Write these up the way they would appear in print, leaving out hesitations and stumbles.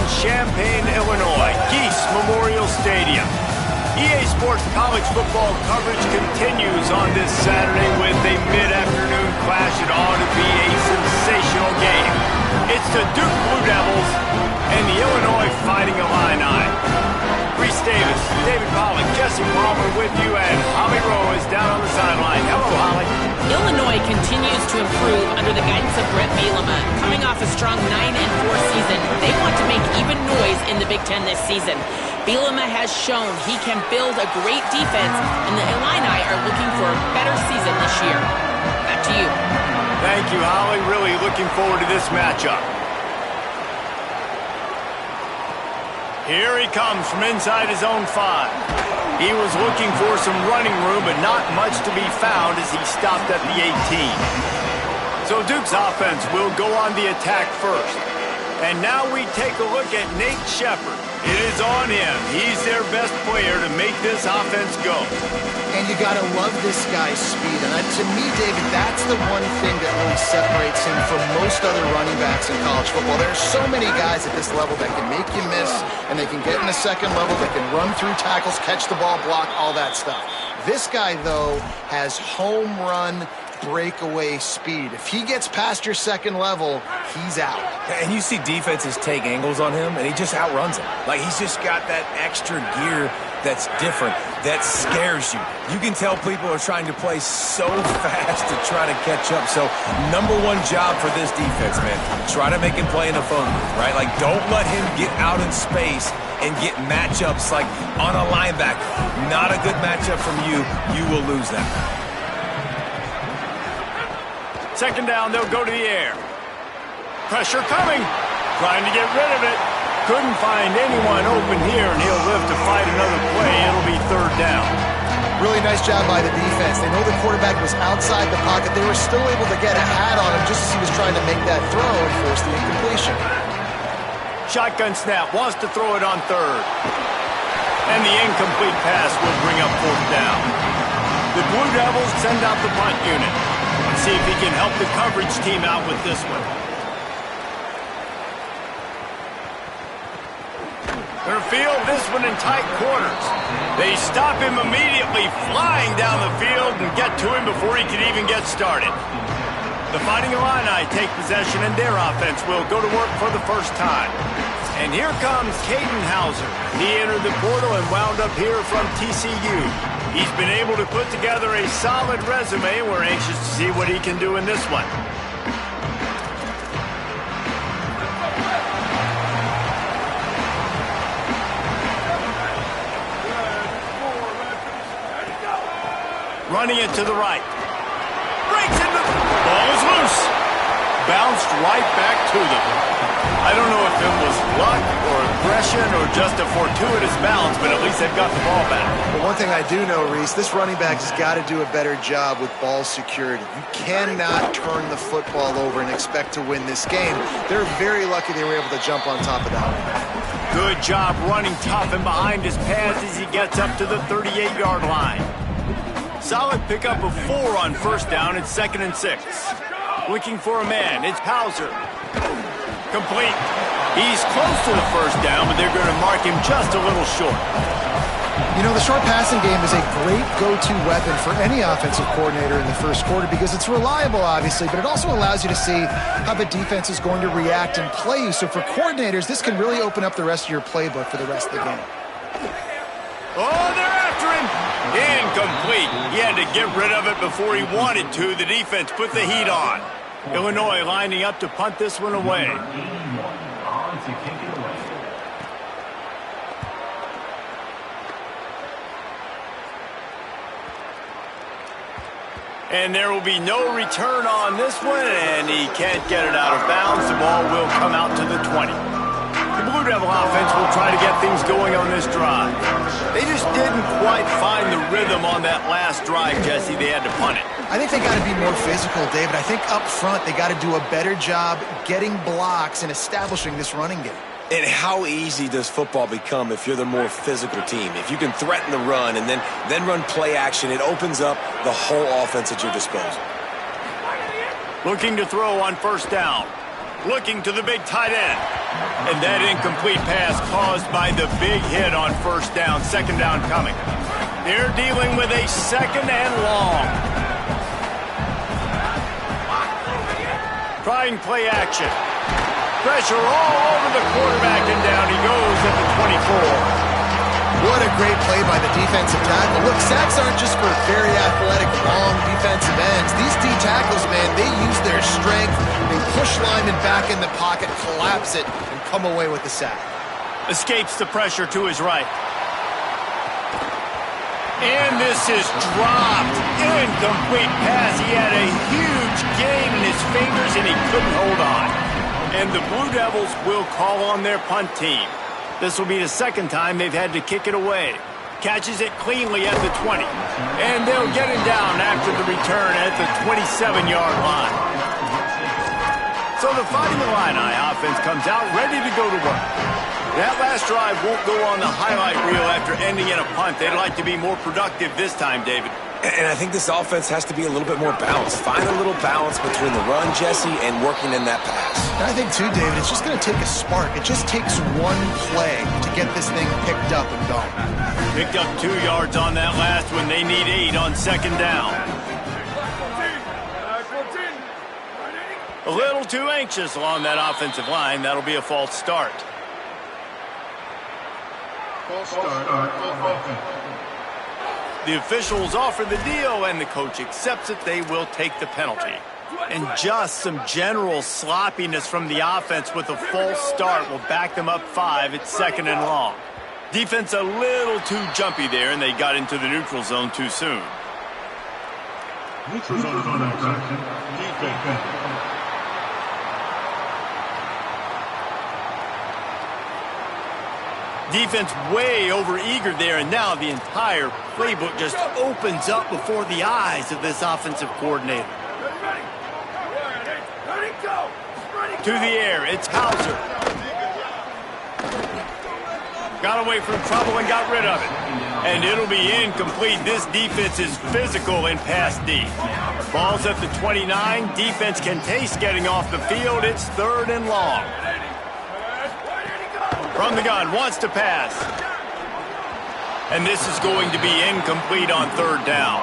in Champaign, Illinois, Geese Memorial Stadium. EA Sports college football coverage continues on this Saturday with a mid-afternoon clash. It ought to be a sensational game. It's the Duke Blue Devils and the Illinois Fighting Illini. Reese Davis, David Pollack, Jesse Palmer with you, and Holly Rowe is down on the sideline. Hello, Holly. Illinois continues to improve under the guidance of Brett Bielema. Coming off a strong 9-4 season, they want to make even noise in the Big Ten this season. Bielema has shown he can build a great defense, and the Illini are looking for a better season this year. Back to you. Thank you, Holly. Really looking forward to this matchup. Here he comes from inside his own 5. He was looking for some running room, but not much to be found as he stopped at the 18. So Duke's offense will go on the attack first. And now we take a look at Nate Shepherd. It is on him. He's their best player to make this offense go. And you got to love this guy's speed. And to me, David, that's the one thing that really separates him from most other running backs in college football. There are so many guys at this level that can make you miss, and they can get in the second level, they can run through tackles, catch the ball, block, all that stuff. This guy, though, has home run breakaway speed. If he gets past your second level, he's out. And you see defenses take angles on him, and he just outruns them. Like, he's just got that extra gear that's different, that scares you. You can tell people are trying to play so fast to try to catch up. So, number one job for this defense, man, try to make him play in the phone booth, right? Like, don't let him get out in space and get matchups like on a linebacker. Not a good matchup from you. You will lose that. Second down, they'll go to the air. Pressure coming. Trying to get rid of it. Couldn't find anyone open here, and he'll live to fight another play. It'll be third down. Really nice job by the defense. They know the quarterback was outside the pocket. They were still able to get a hat on him just as he was trying to make that throw and force the incompletion. Shotgun snap. Wants to throw it on third. And the incomplete pass will bring up fourth down. The Blue Devils send out the punt unit. Let's see if he can help the coverage team out with this one. They're field this one in tight quarters. They stop him immediately, flying down the field, and get to him before he can even get started. The Fighting Illini take possession, and their offense will go to work for the first time. And here comes Caden Hauser. He entered the portal and wound up here from TCU. He's been able to put together a solid resume. We're anxious to see what he can do in this one. Running it to the right. Breaks into the ball is loose. Bounced right back to them. I don't know if it was luck or aggression or just a fortuitous bounce, but at least they've got the ball back. Well, one thing I do know, Reese, this running back has got to do a better job with ball security. You cannot turn the football over and expect to win this game. They're very lucky they were able to jump on top of that one. Good job running tough and behind his pads as he gets up to the 38-yard line. Solid pickup of 4 on first down. It's 2nd and 6. Looking for a man. It's Hauser. Complete. He's close to the first down, but they're going to mark him just a little short. You know, the short passing game is a great go-to weapon for any offensive coordinator in the first quarter because it's reliable, obviously, but it also allows you to see how the defense is going to react and play you. So for coordinators, this can really open up the rest of your playbook for the rest of the game. Oh, they're after him. Incomplete. He had to get rid of it before he wanted to. The defense put the heat on. Illinois lining up to punt this one away. And there will be no return on this one, and he can't get it out of bounds. The ball will come out to the 20. The Blue Devil offense will try to get things going on this drive. They just didn't quite find the rhythm on that last drive, Jesse. They had to punt it. I think they got to be more physical, David. I think up front they got to do a better job getting blocks and establishing this running game. And how easy does football become if you're the more physical team? If you can threaten the run and then run play action, it opens up the whole offense at your disposal. Looking to throw on first down. Looking to the big tight end. And that incomplete pass caused by the big hit on first down. Second down coming. They're dealing with a second and long. Trying play action. Pressure all over the quarterback, and down he goes at the 24. What a great play by the defensive tackle. Look, sacks aren't just for very athletic, long defensive ends. These D tackles, man, they use their strength. They push linemen back in the pocket, collapse it, and come away with the sack. Escapes the pressure to his right. And this is dropped. Incomplete pass. He had a huge gain in his fingers, and he couldn't hold on. And the Blue Devils will call on their punt team. This will be the second time they've had to kick it away. Catches it cleanly at the 20. And they'll get him down after the return at the 27-yard line. So the Fighting Illini offense comes out ready to go to work. That last drive won't go on the highlight reel after ending in a punt. They'd like to be more productive this time, David. And I think this offense has to be a little bit more balanced. Find a little balance between the run, Jesse, and working in that pass. And I think, too, David, it's just going to take a spark. It just takes one play to get this thing picked up and going. Picked up 2 yards on that last one. They need 8 on second down. A little too anxious along that offensive line. That'll be a false start. False start. The officials offer the deal, and the coach accepts it. They will take the penalty. And just some general sloppiness from the offense with a false start will back them up 5 at second and long. Defense a little too jumpy there, and they got into the neutral zone too soon. Neutral zone is on that defense. Defense way over-eager there, and now the entire playbook just opens up before the eyes of this offensive coordinator. To the air, it's Hauser. Got away from trouble and got rid of it. And it'll be incomplete. This defense is physical in pass D. Ball's at the 29. Defense can taste getting off the field. It's third and long. From the gun, wants to pass. And this is going to be incomplete on third down.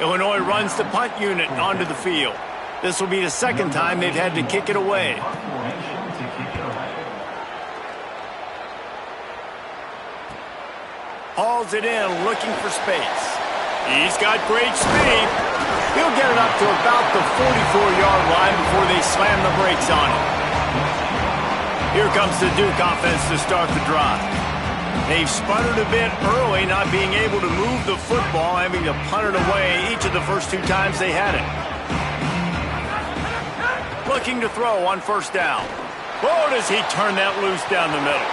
Illinois runs the punt unit onto the field. This will be the second time they've had to kick it away. Hauls it in, looking for space. He's got great speed. He'll get it up to about the 44-yard line before they slam the brakes on him. Here comes the Duke offense to start the drive. They've sputtered a bit early, not being able to move the football, having to punt it away each of the first 2 times they had it. Looking to throw on first down. Oh, does he turn that loose down the middle.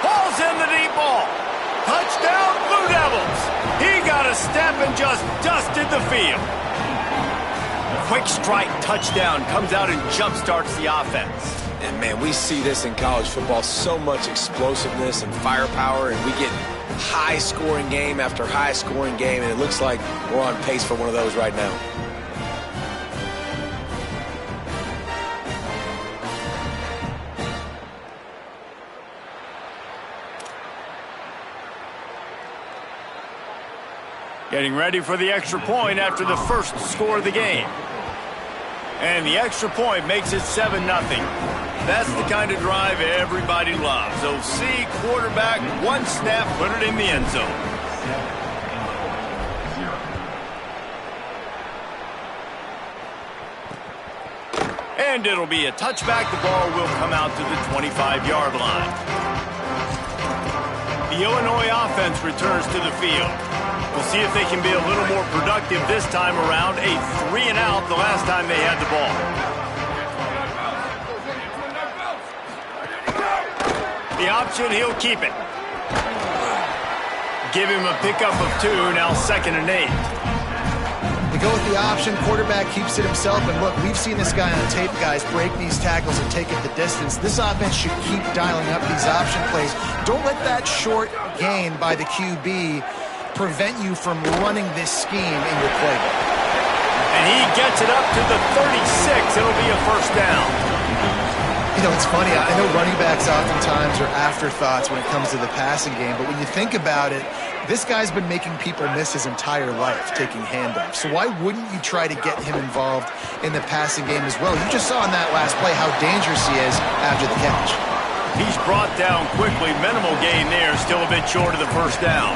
Hauls in the deep ball. Touchdown, Blue Devils. He got a step and just dusted the field. Quick strike touchdown comes out and jump-starts the offense. And, man, we see this in college football, so much explosiveness and firepower, and we get high-scoring game after high-scoring game, and it looks like we're on pace for one of those right now. Getting ready for the extra point after the first score of the game. And the extra point makes it 7-0. That's the kind of drive everybody loves. OC, quarterback, one snap, put it in the end zone. And it'll be a touchback. The ball will come out to the 25-yard line. The Illinois offense returns to the field. We'll see if they can be a little more productive this time around. A 3-and-out the last time they had the ball. The option, he'll keep it. Give him a pickup of 2, now 2nd and 8. They go with the option, quarterback keeps it himself, and look, we've seen this guy on tape, guys, break these tackles and take it the distance. This offense should keep dialing up these option plays. Don't let that short gain by the QB prevent you from running this scheme in your playbook. And he gets it up to the 36. It'll be a first down. know, it's funny. I know running backs oftentimes are afterthoughts when it comes to the passing game, but when you think about it, this guy's been making people miss his entire life taking handoffs. So why wouldn't you try to get him involved in the passing game as well? You just saw in that last play how dangerous he is after the catch. He's brought down quickly. Minimal gain there, still a bit short of the first down.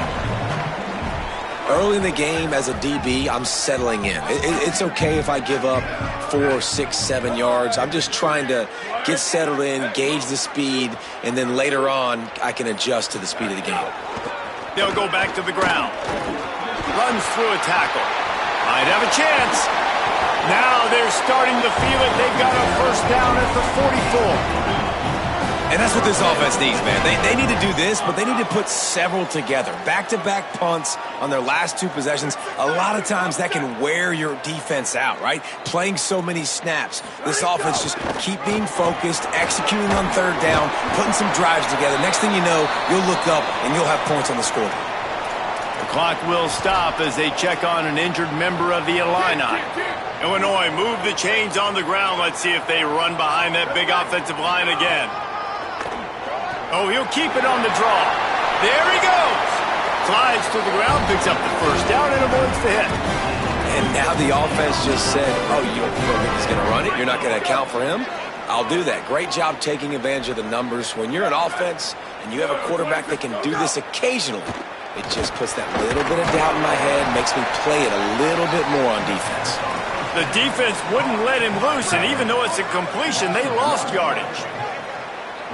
Early in the game, as a DB, I'm settling in. It's okay if I give up 4, 6, 7 yards. I'm just trying to get settled in, gauge the speed, and then later on, I can adjust to the speed of the game. They'll go back to the ground. Runs through a tackle. Might have a chance. Now they're starting to feel it. They've got a first down at the 44. And that's what this offense needs, man. They need to do this, but they need to put several together. Back-to-back punts on their last 2 possessions. A lot of times that can wear your defense out, right? Playing so many snaps. This offense just keep being focused, executing on third down, putting some drives together. Next thing you know, you'll look up and you'll have points on the scoreboard. The clock will stop as they check on an injured member of the Illini. Illinois move the chains on the ground. Let's see if they run behind that big offensive line again. Oh, he'll keep it on the draw. There he goes. Slides to the ground, picks up the first down, and avoids the hit. And now the offense just said, oh, you don't think he's going to run it? You're not going to account for him? I'll do that. Great job taking advantage of the numbers. When you're an offense and you have a quarterback that can do this occasionally, it just puts that little bit of doubt in my head, makes me play it a little bit more on defense. The defense wouldn't let him loose, and even though it's a completion, they lost yardage.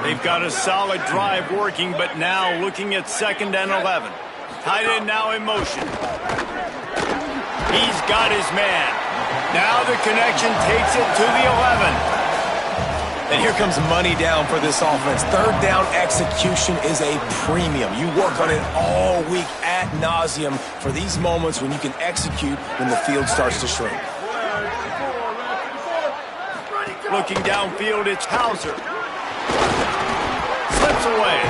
They've got a solid drive working, but now looking at 2nd and 11. Tight end now in motion. He's got his man. Now the connection takes it to the 11. And here comes money down for this offense. Third down execution is a premium. You work on it all week ad nauseum for these moments when you can execute when the field starts to shrink. Looking downfield, it's Hauser. Slips away,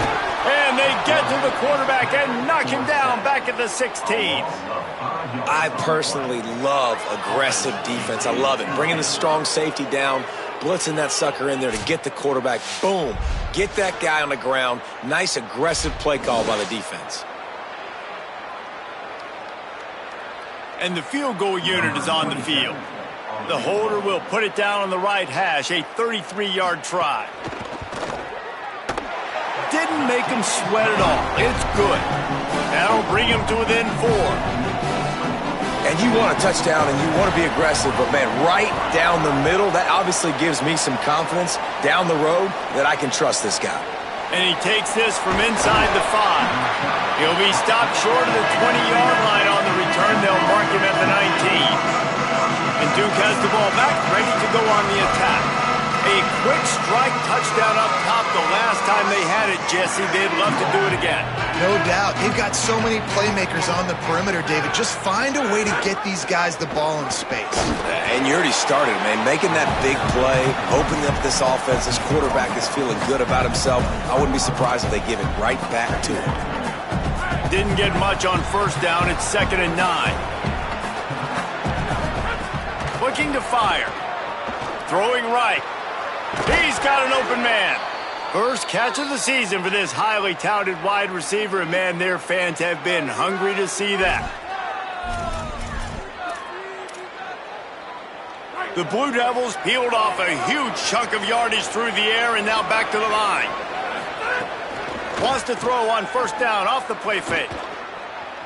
and they get to the quarterback and knock him down back at the 16. I personally love aggressive defense. I love it. Bringing the strong safety down, blitzing that sucker in there to get the quarterback. Boom. Get that guy on the ground. Nice aggressive play call by the defense. And the field goal unit is on the field. The holder will put it down on the right hash, a 33-yard try. Didn't make him sweat at all. It's good. That'll bring him to within 4. And you want a touchdown and you want to be aggressive, but man, right down the middle, that obviously gives me some confidence down the road that I can trust this guy. And he takes this from inside the 5. He'll be stopped short of the 20-yard line on the return. They'll mark him at the 19. And Duke has the ball back, ready to go on the attack. A quick strike touchdown up top the last time they had it, Jesse. They'd love to do it again. No doubt. They've got so many playmakers on the perimeter, David. Just find a way to get these guys the ball in space. And you already started, man. Making that big play, opening up this offense. This quarterback is feeling good about himself. I wouldn't be surprised if they give it right back to him. Didn't get much on first down. It's 2nd and 9. Looking to fire. Throwing right. He's got an open man. First catch of the season for this highly touted wide receiver. And, man, their fans have been hungry to see that. The Blue Devils peeled off a huge chunk of yardage through the air and now back to the line. Wants to throw on first down off the play fake.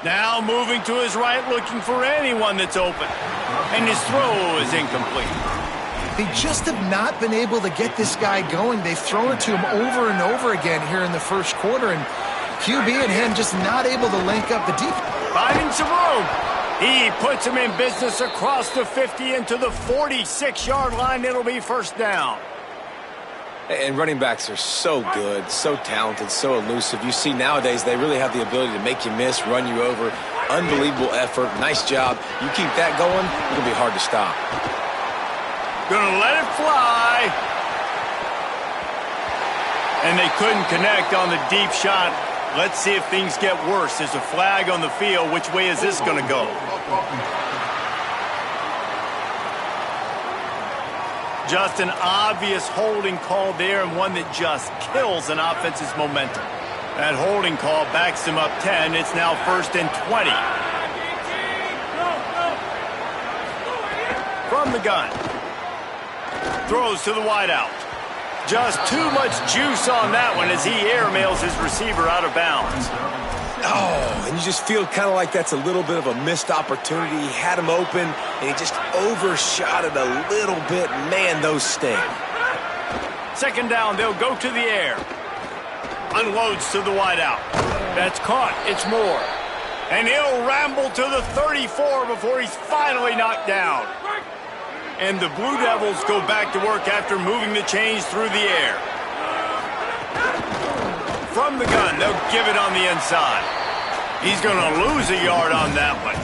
Now moving to his right, looking for anyone that's open. And his throw is incomplete. They just have not been able to get this guy going. They've thrown it to him over and over again here in the first quarter, and QB and him just not able to link up the defense. Finding some room. He puts him in business across the 50 into the 46-yard line. It'll be first down. And running backs are so good, so talented, so elusive. You see nowadays they really have the ability to make you miss, run you over. Unbelievable effort. Nice job. You keep that going, it'll be hard to stop. Gonna let it fly. And they couldn't connect on the deep shot. Let's see if things get worse. There's a flag on the field. Which way is this gonna go? Just an obvious holding call there, and one that just kills an offense's momentum. That holding call backs him up 10. It's now 1st and 20. From the gun. Throws to the wideout. Just too much juice on that one as he airmails his receiver out of bounds. Oh, and you just feel kind of like that's a little bit of a missed opportunity. He had him open, and he just overshot it a little bit. Man, those sting. 2nd down, they'll go to the air. Unloads to the wideout. That's caught. It's Moore. And he'll ramble to the 34 before he's finally knocked down. And the Blue Devils go back to work after moving the chains through the air. From the gun, they'll give it on the inside. He's going to lose a yard on that one.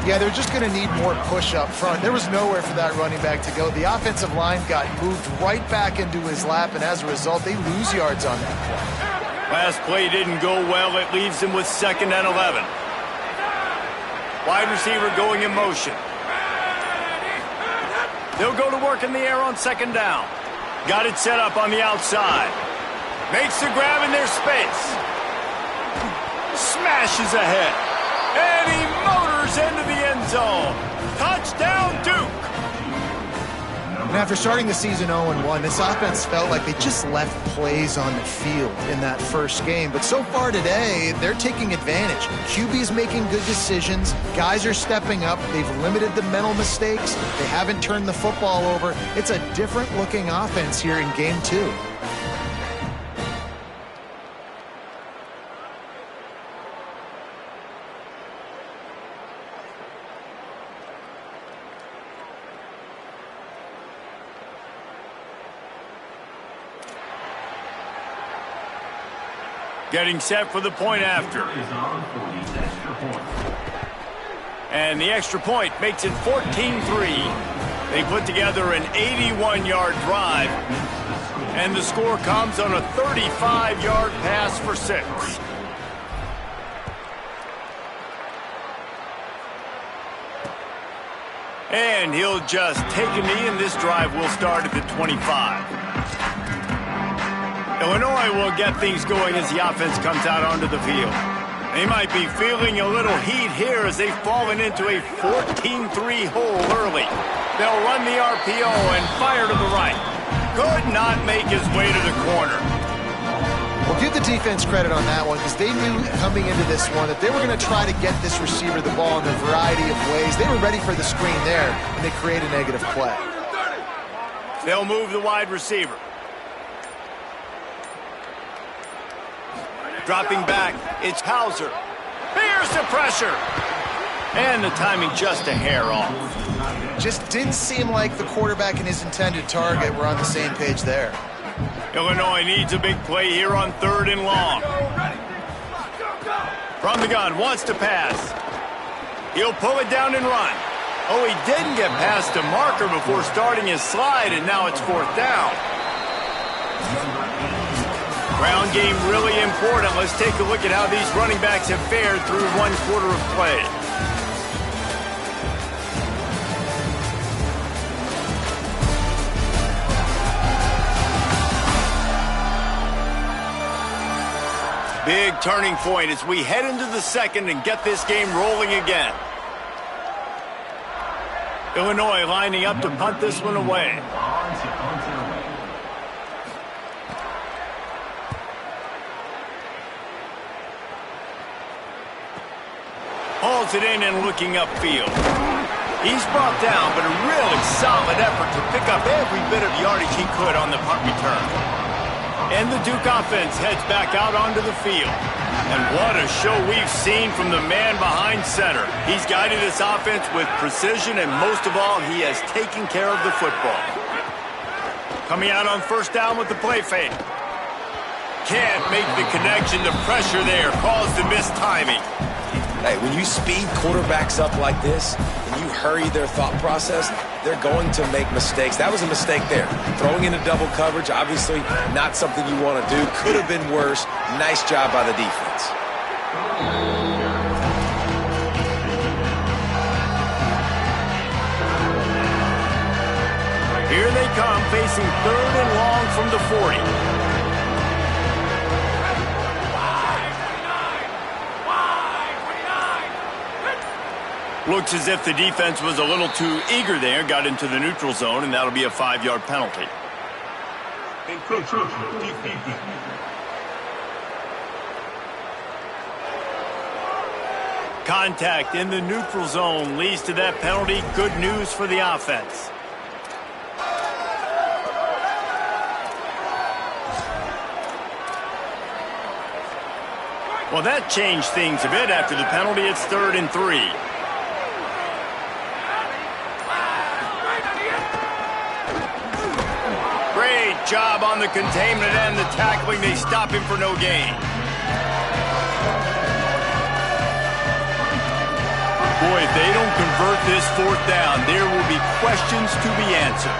Yeah, they're just going to need more push up front. There was nowhere for that running back to go. The offensive line got moved right back into his lap, and as a result, they lose yards on that play. Last play didn't go well. It leaves him with 2nd and 11. Wide receiver going in motion. They'll go to work in the air on 2nd down. Got it set up on the outside. Makes the grab in their space. Smashes ahead. And he motors into the end zone. Touchdown, Duke. And after starting the season 0-1, this offense felt like they just left plays on the field in that first game. But so far today, they're taking advantage. QB's making good decisions. Guys are stepping up. They've limited the mental mistakes. They haven't turned the football over. It's a different-looking offense here in Game 2. Getting set for the point after. And the extra point makes it 14-3. They put together an 81-yard drive. And the score comes on a 35-yard pass for 6. And he'll just take a knee, and this drive will start at the 25. Illinois will get things going as the offense comes out onto the field. They might be feeling a little heat here as they've fallen into a 14-3 hole early. They'll run the RPO and fire to the right. Could not make his way to the corner. Well, give the defense credit on that one because they knew coming into this one that they were going to try to get this receiver the ball in a variety of ways. They were ready for the screen there, and they create a negative play. They'll move the wide receiver. Dropping back, it's Hauser. Here's the pressure. And the timing just a hair off. Just didn't seem like the quarterback and his intended target were on the same page there. Illinois needs a big play here on 3rd and long. From the gun, wants to pass. He'll pull it down and run. Oh, he didn't get past a marker before starting his slide, and now it's 4th down. Ground game really important. Let's take a look at how these running backs have fared through 1 quarter of play. Big turning point as we head into the 2nd and get this game rolling again. Illinois lining up to punt this one away. Hauls it in and looking upfield. He's brought down, but a really solid effort to pick up every bit of yardage he could on the punt return. And the Duke offense heads back out onto the field. And what a show we've seen from the man behind center. He's guided this offense with precision, and most of all, he has taken care of the football. Coming out on 1st down with the play fake. Can't make the connection. The pressure there caused the missed timing. Hey, when you speed quarterbacks up like this and you hurry their thought process, they're going to make mistakes. That was a mistake there. Throwing into double coverage, obviously not something you want to do. Could have been worse. Nice job by the defense. Here they come, facing 3rd and long from the 40. Looks as if the defense was a little too eager there, got into the neutral zone, and that'll be a 5-yard penalty. Contact in the neutral zone leads to that penalty. Good news for the offense. Well, that changed things a bit. After the penalty, it's 3rd and 3. Great job on the containment and the tackling. They stop him for no gain. Boy, if they don't convert this 4th down, there will be questions to be answered.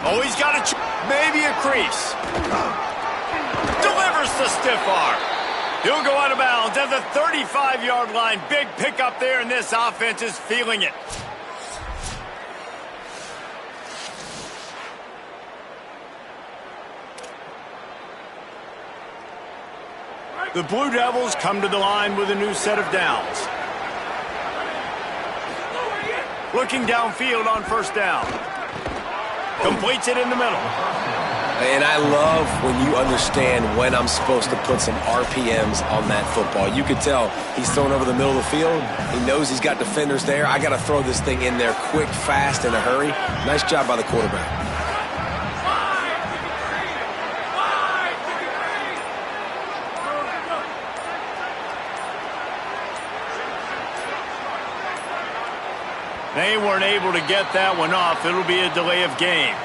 Oh, he's got maybe a crease. Delivers the stiff arm. He'll go out of bounds at the 35-yard line. Big pickup there, and this offense is feeling it. The Blue Devils come to the line with a new set of downs. Looking downfield on 1st down. Completes it in the middle. And I love when you understand when I'm supposed to put some RPMs on that football. You could tell he's thrown over the middle of the field. He knows he's got defenders there. I got to throw this thing in there quick, fast, in a hurry. Nice job by the quarterback. They weren't able to get that one off. It'll be a delay of game.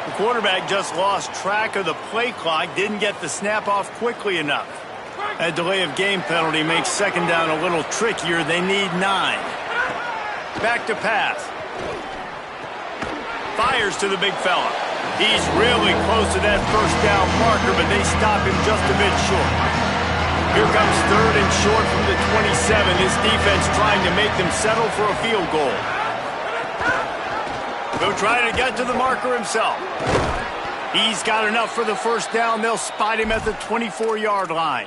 The quarterback just lost track of the play clock, didn't get the snap off quickly enough. That delay of game penalty makes 2nd down a little trickier. They need 9. Back to pass. Fires to the big fella. He's really close to that 1st down marker, but they stop him just a bit short. Here comes 3rd and short from the 27. This defense trying to make them settle for a field goal. He'll try to get to the marker himself. He's got enough for the 1st down. They'll spot him at the 24-yard line.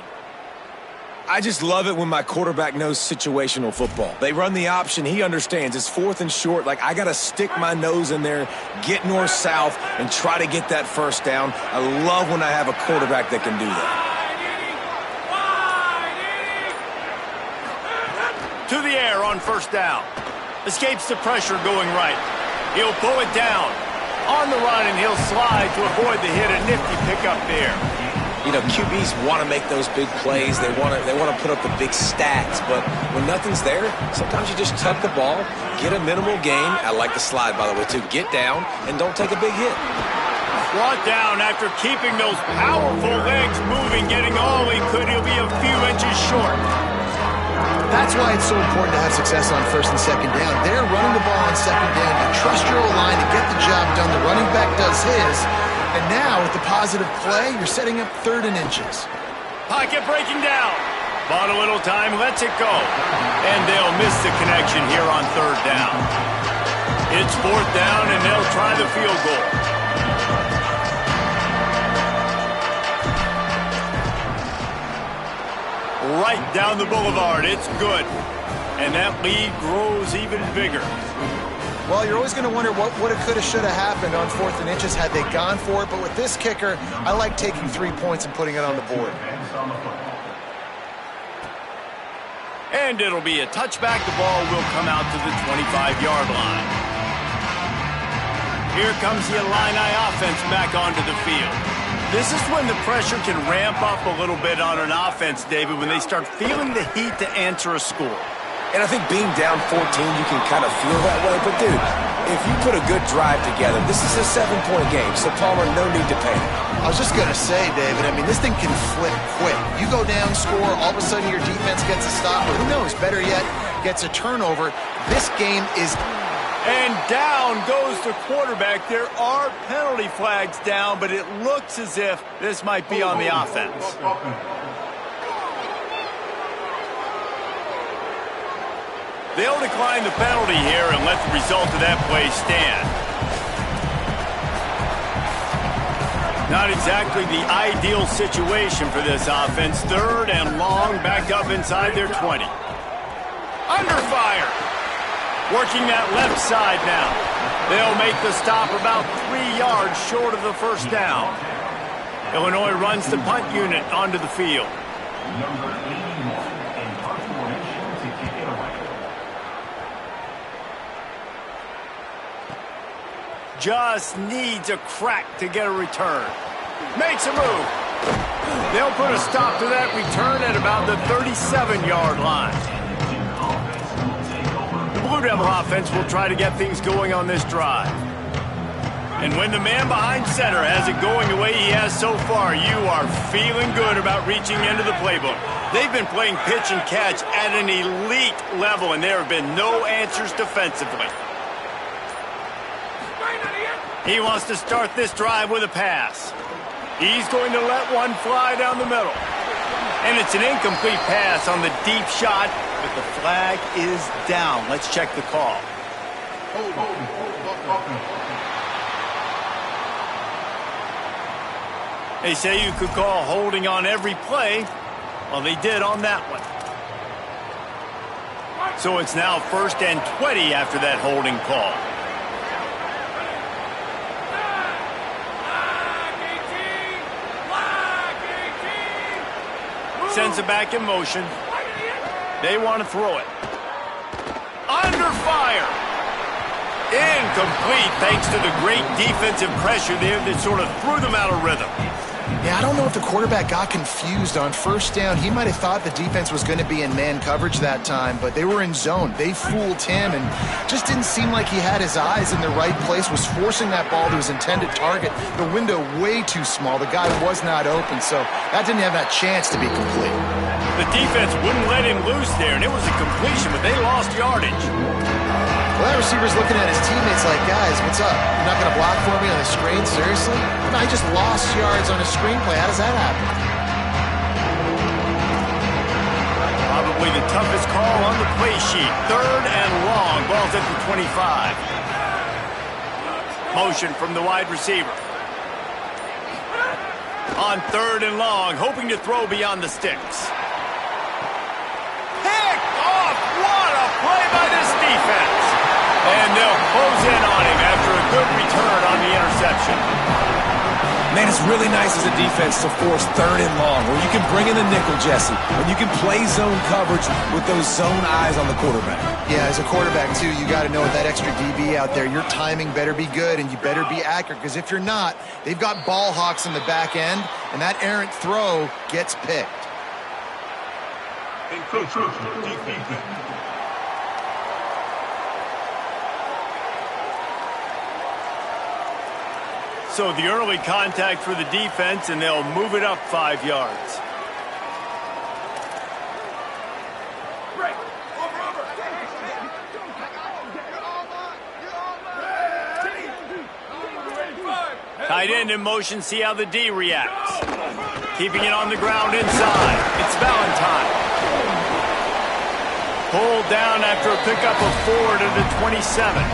I just love it when my quarterback knows situational football. They run the option. He understands. It's 4th and short. Like, I got to stick my nose in there, get north-south, and try to get that 1st down. I love when I have a quarterback that can do that. To the air on 1st down. Escapes the pressure going right. He'll pull it down. On the run, and he'll slide to avoid the hit. A nifty pickup there. You know, QBs want to make those big plays. They want to put up the big stats. But when nothing's there, sometimes you just tuck the ball, get a minimal gain. I like the slide, by the way, too. Get down and don't take a big hit. Brought down after keeping those powerful legs moving, getting all he could. He'll be a few inches short. That's why it's so important to have success on 1st and 2nd down. They're running the ball on 2nd down. You trust your O-line to get the job done. The running back does his. And now, with the positive play, you're setting up 3rd and inches. Pocket breaking down. Bought a little time, lets it go. And they'll miss the connection here on 3rd down. It's 4th down, and they'll try the field goal. Right down the boulevard. It's good. And that lead grows even bigger. Well, you're always going to wonder what woulda, coulda, shoulda happened on 4th and inches had they gone for it. But with this kicker, I like taking 3 points and putting it on the board. And it'll be a touchback. The ball will come out to the 25-yard line. Here comes the Illini offense back onto the field. This is when the pressure can ramp up a little bit on an offense, David, when they start feeling the heat to answer a score. And I think being down 14, you can kind of feel that way. But, dude, if you put a good drive together, this is a 7-point game. So, Palmer, no need to panic. I was just going to say, David, I mean, this thing can flip quick. You go down, score, all of a sudden your defense gets a stop. Or who knows, better yet, gets a turnover. This game is And down goes the quarterback. There are penalty flags down, but it looks as if this might be on the offense. They'll decline the penalty here and let the result of that play stand. Not exactly the ideal situation for this offense. 3rd and long, back up inside their 20. Under fire. Working that left side now. They'll make the stop about 3 yards short of the first down. Illinois runs the punt unit onto the field. Number 81 in punt formation to kick it away. Just needs a crack to get a return. Makes a move. They'll put a stop to that return at about the 37-yard line. The Blue Devil offense will try to get things going on this drive. And when the man behind center has it going the way he has so far, you are feeling good about reaching into the playbook. They've been playing pitch and catch at an elite level, and there have been no answers defensively. He wants to start this drive with a pass. He's going to let one fly down the middle. And it's an incomplete pass on the deep shot, but the flag is down. Let's check the call. They say you could call holding on every play. Well, they did on that one. So it's now 1st and 20 after that holding call. Sends it back in motion. They want to throw it. Under fire. Incomplete thanks to the great defensive pressure there that sort of threw them out of rhythm. Yeah, I don't know if the quarterback got confused on 1st down. He might have thought the defense was going to be in man coverage that time, but they were in zone. They fooled him and just didn't seem like he had his eyes in the right place, was forcing that ball to his intended target. The window way too small. The guy was not open, so that didn't have that chance to be complete. The defense wouldn't let him loose there, and it was a completion, but they lost yardage. Well, that receiver's looking at his teammates like, guys, what's up? You're not going to block for me on the screen? Seriously? No, I just lost yards on a screenplay. How does that happen? Probably the toughest call on the play sheet. 3rd and long. Ball's at the 25. Motion from the wide receiver. On 3rd and long, hoping to throw beyond the sticks. Picked off! What a play by this defense! And they'll close in on him after a good return on the interception. Man, it's really nice as a defense to force 3rd and long, where you can bring in the nickel, Jesse, and you can play zone coverage with those zone eyes on the quarterback. Yeah, as a quarterback, too, you got to know with that extra DB out there, your timing better be good and you better be accurate, because if you're not, they've got ball hawks in the back end, and that errant throw gets picked. So the early contact for the defense, and they'll move it up 5 yards. Tight end in motion, see how the D reacts. Keeping it on the ground inside. It's Valentine. Pulled down after a pickup of 4 to the 27.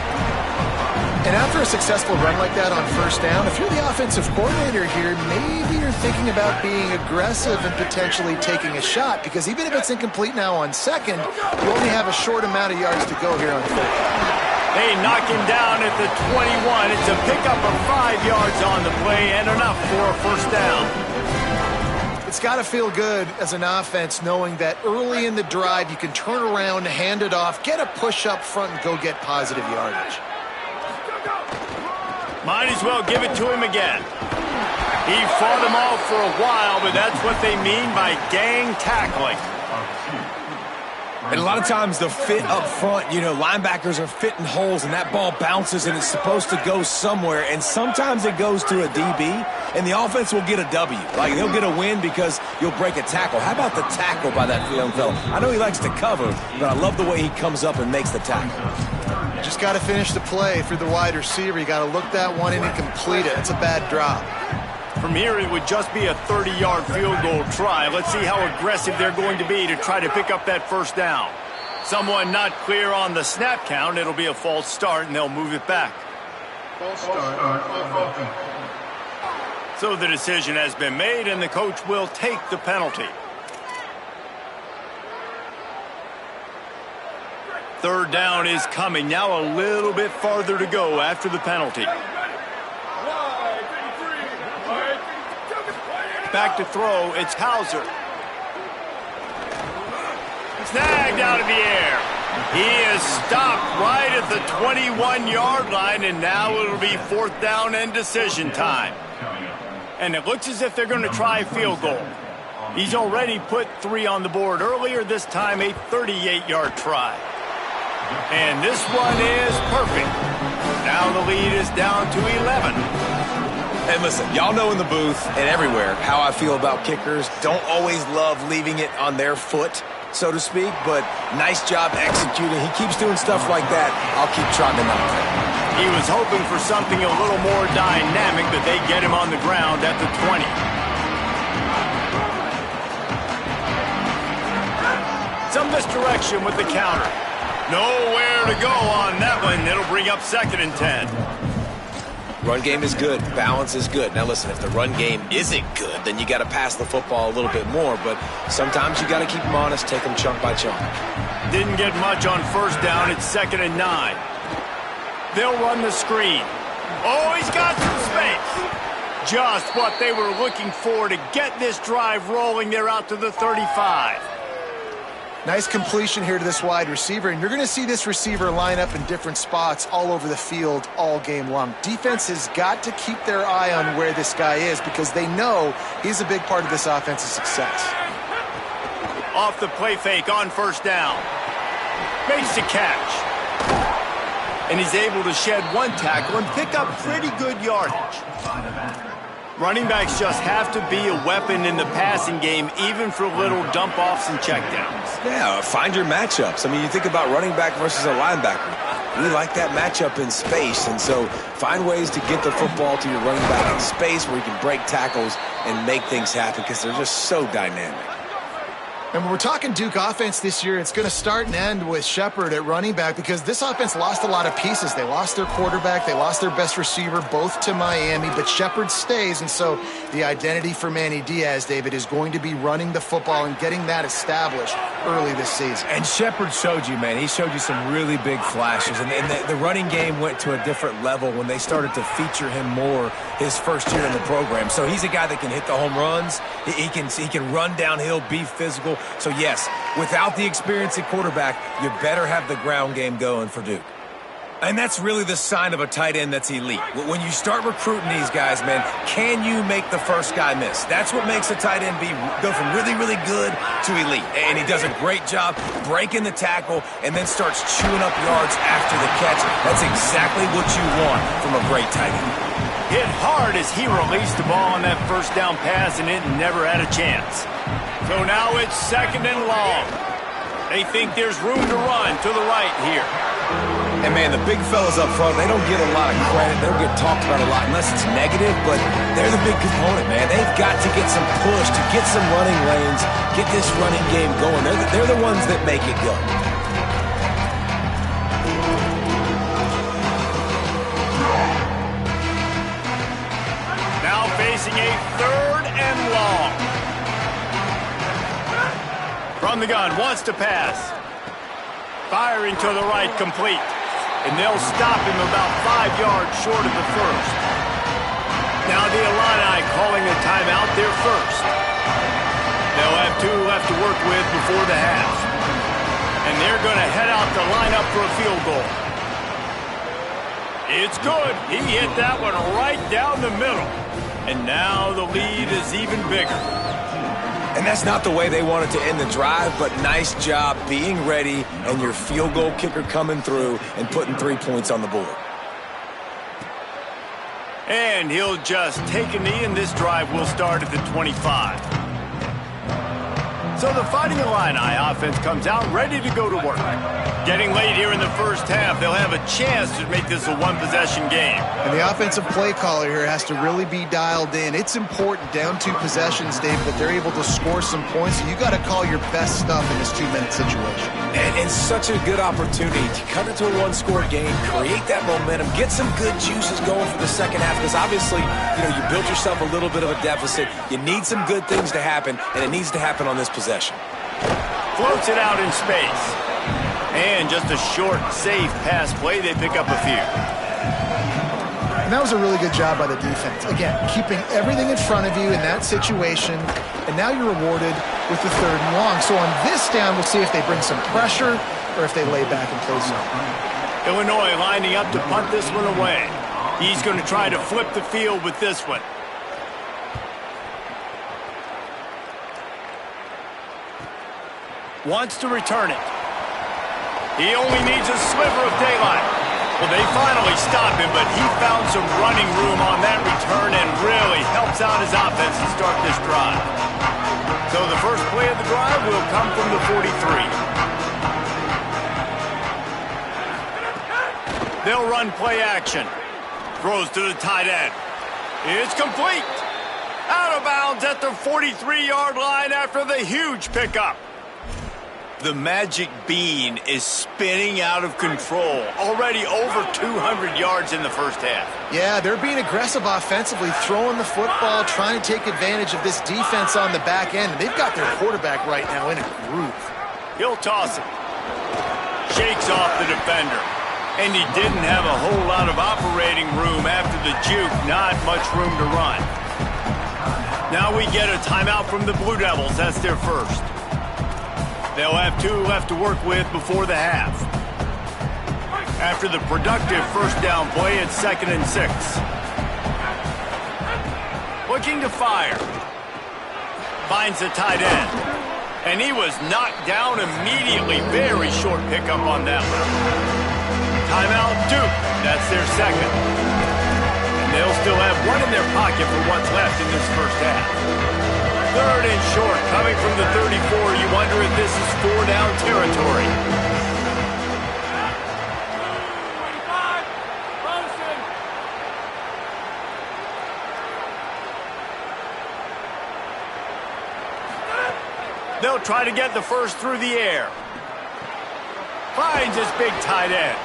And after a successful run like that on 1st down, if you're the offensive coordinator here, maybe you're thinking about being aggressive and potentially taking a shot, because even if it's incomplete now on 2nd, you only have a short amount of yards to go here on 3rd. They knock him down at the 21. It's a pickup of 5 yards on the play and enough for a 1st down. It's got to feel good as an offense knowing that early in the drive you can turn around, hand it off, get a push up front, and go get positive yardage. Might as well give it to him again. He fought them off for a while, but that's what they mean by gang tackling. And a lot of times the fit up front, you know, linebackers are fitting holes and that ball bounces and it's supposed to go somewhere. And sometimes it goes to a DB and the offense will get a W. Like they'll get a win because you'll break a tackle. How about the tackle by that young fella? I know he likes to cover, but I love the way he comes up and makes the tackle. Just got to finish the play for the wide receiver. You got to look that one in and complete it. It's a bad drop. From here, it would just be a 30-yard field goal try. Let's see how aggressive they're going to be to try to pick up that first down. Someone not clear on the snap count. It'll be a false start, and they'll move it back. False start. So the decision has been made, and the coach will take the penalty. Third down is coming. Now a little bit farther to go after the penalty. Back to throw, it's Hauser. Snagged out of the air. He is stopped right at the 21-yard line, and now it'll be fourth down and decision time. And it looks as if they're going to try a field goal. He's already put 3 on the board earlier, this time a 38-yard try. And this one is perfect. Now the lead is down to 11. And listen, y'all know in the booth and everywhere how I feel about kickers. Don't always love leaving it on their foot, so to speak, but nice job executing. He keeps doing stuff like that. I'll keep trotting him out there. He was hoping for something a little more dynamic, but they get him on the ground at the 20. Some misdirection with the counter. Nowhere to go on that one. It'll bring up 2nd and 10. Run game is good. Balance is good. Now, listen, if the run game isn't good, then you got to pass the football a little bit more. But sometimes you got to keep them honest, take them chunk by chunk. Didn't get much on first down. It's 2nd and 9. They'll run the screen. Oh, he's got some space. Just what they were looking for to get this drive rolling. They're out to the 35. Nice completion here to this wide receiver, and you're going to see this receiver line up in different spots all over the field all game long. Defense has got to keep their eye on where this guy is because they know he's a big part of this offense's success. Off the play fake on first down. Makes the catch. And he's able to shed 1 tackle and pick up pretty good yardage. Running backs just have to be a weapon in the passing game, even for little dump-offs and checkdowns. Yeah, find your matchups. I mean, you think about running back versus a linebacker. We like that matchup in space, and so find ways to get the football to your running back in space where you can break tackles and make things happen because they're just so dynamic. And when we're talking Duke offense this year, it's going to start and end with Shepard at running back because this offense lost a lot of pieces. They lost their quarterback. They lost their best receiver, both to Miami. But Shepard stays, and so the identity for Manny Diaz, David, is going to be running the football and getting that established early this season. And Shepard showed you, man. He showed you some really big flashes. And the running game went to a different level when they started to feature him more his first year in the program. So he's a guy that can hit the home runs. He can run downhill, be physical. So, yes, without the experience at quarterback, you better have the ground game going for Duke. And that's really the sign of a tight end that's elite. When you start recruiting these guys, man, can you make the first guy miss? That's what makes a tight end go from really, really good to elite. And he does a great job breaking the tackle and then starts chewing up yards after the catch. That's exactly what you want from a great tight end. Hit hard as he released the ball on that first down pass, and it never had a chance. So now it's 2nd and long. They think there's room to run to the right here. And, man, the big fellas up front, they don't get a lot of credit. They don't get talked about a lot unless it's negative, but they're the big component, man. They've got to get some push, to get some running lanes, get this running game going. They're the ones that make it go. Now facing a 3rd and long. From the gun, wants to pass. Firing to the right, complete. And they'll stop him about 5 yards short of the first. Now the Illini calling the timeout their first. They'll have 2 left to work with before the half. And they're going to head out to line up for a field goal. It's good. He hit that one right down the middle. And now the lead is even bigger. And that's not the way they wanted to end the drive, but nice job being ready and your field goal kicker coming through and putting 3 points on the board. And he'll just take a knee, and this drive will start at the 25. So the Fighting Illini offense comes out ready to go to work. Getting late here in the first half, they'll have a chance to make this a one-possession game. And the offensive play caller here has to really be dialed in. It's important down 2 possessions, Dave, that they're able to score some points. You got to call your best stuff in this 2-minute situation. And it's such a good opportunity to cut into a one-score game, create that momentum, get some good juices going for the second half, because obviously, you built yourself a little bit of a deficit. You need some good things to happen, and it needs to happen on this possession. Floats it out in space. And just a short, safe pass play. They pick up a few. And that was a really good job by the defense. Again, keeping everything in front of you in that situation, and now you're rewarded with the 3rd and long. So on this down, we'll see if they bring some pressure or if they lay back and play zone. Illinois lining up to punt this one away. He's going to try to flip the field with this one. Wants to return it. He only needs a sliver of daylight. Well, they finally stop him, but he found some running room on that return and really helps out his offense to start this drive. So the first play of the drive will come from the 43. They'll run play action. Throws to the tight end. It's complete. Out of bounds at the 43-yard line after the huge pickup. The magic bean is spinning out of control. Already over 200 yards in the first half. Yeah, they're being aggressive offensively, throwing the football, trying to take advantage of this defense on the back end. And they've got their quarterback right now in a groove. He'll toss it. Shakes off the defender. And he didn't have a whole lot of operating room after the juke. Not much room to run. Now we get a timeout from the Blue Devils. That's their first. They'll have 2 left to work with before the half. After the productive first down play, it's 2nd and 6. Looking to fire. Finds the tight end. And he was knocked down immediately. Very short pickup on that one. Timeout, Duke. That's their second. And they'll still have one in their pocket for what's left in this first half. 3rd and short, coming from the 34. You wonder if this is 4-down territory. They'll try to get the first through the air. Finds his big tight end.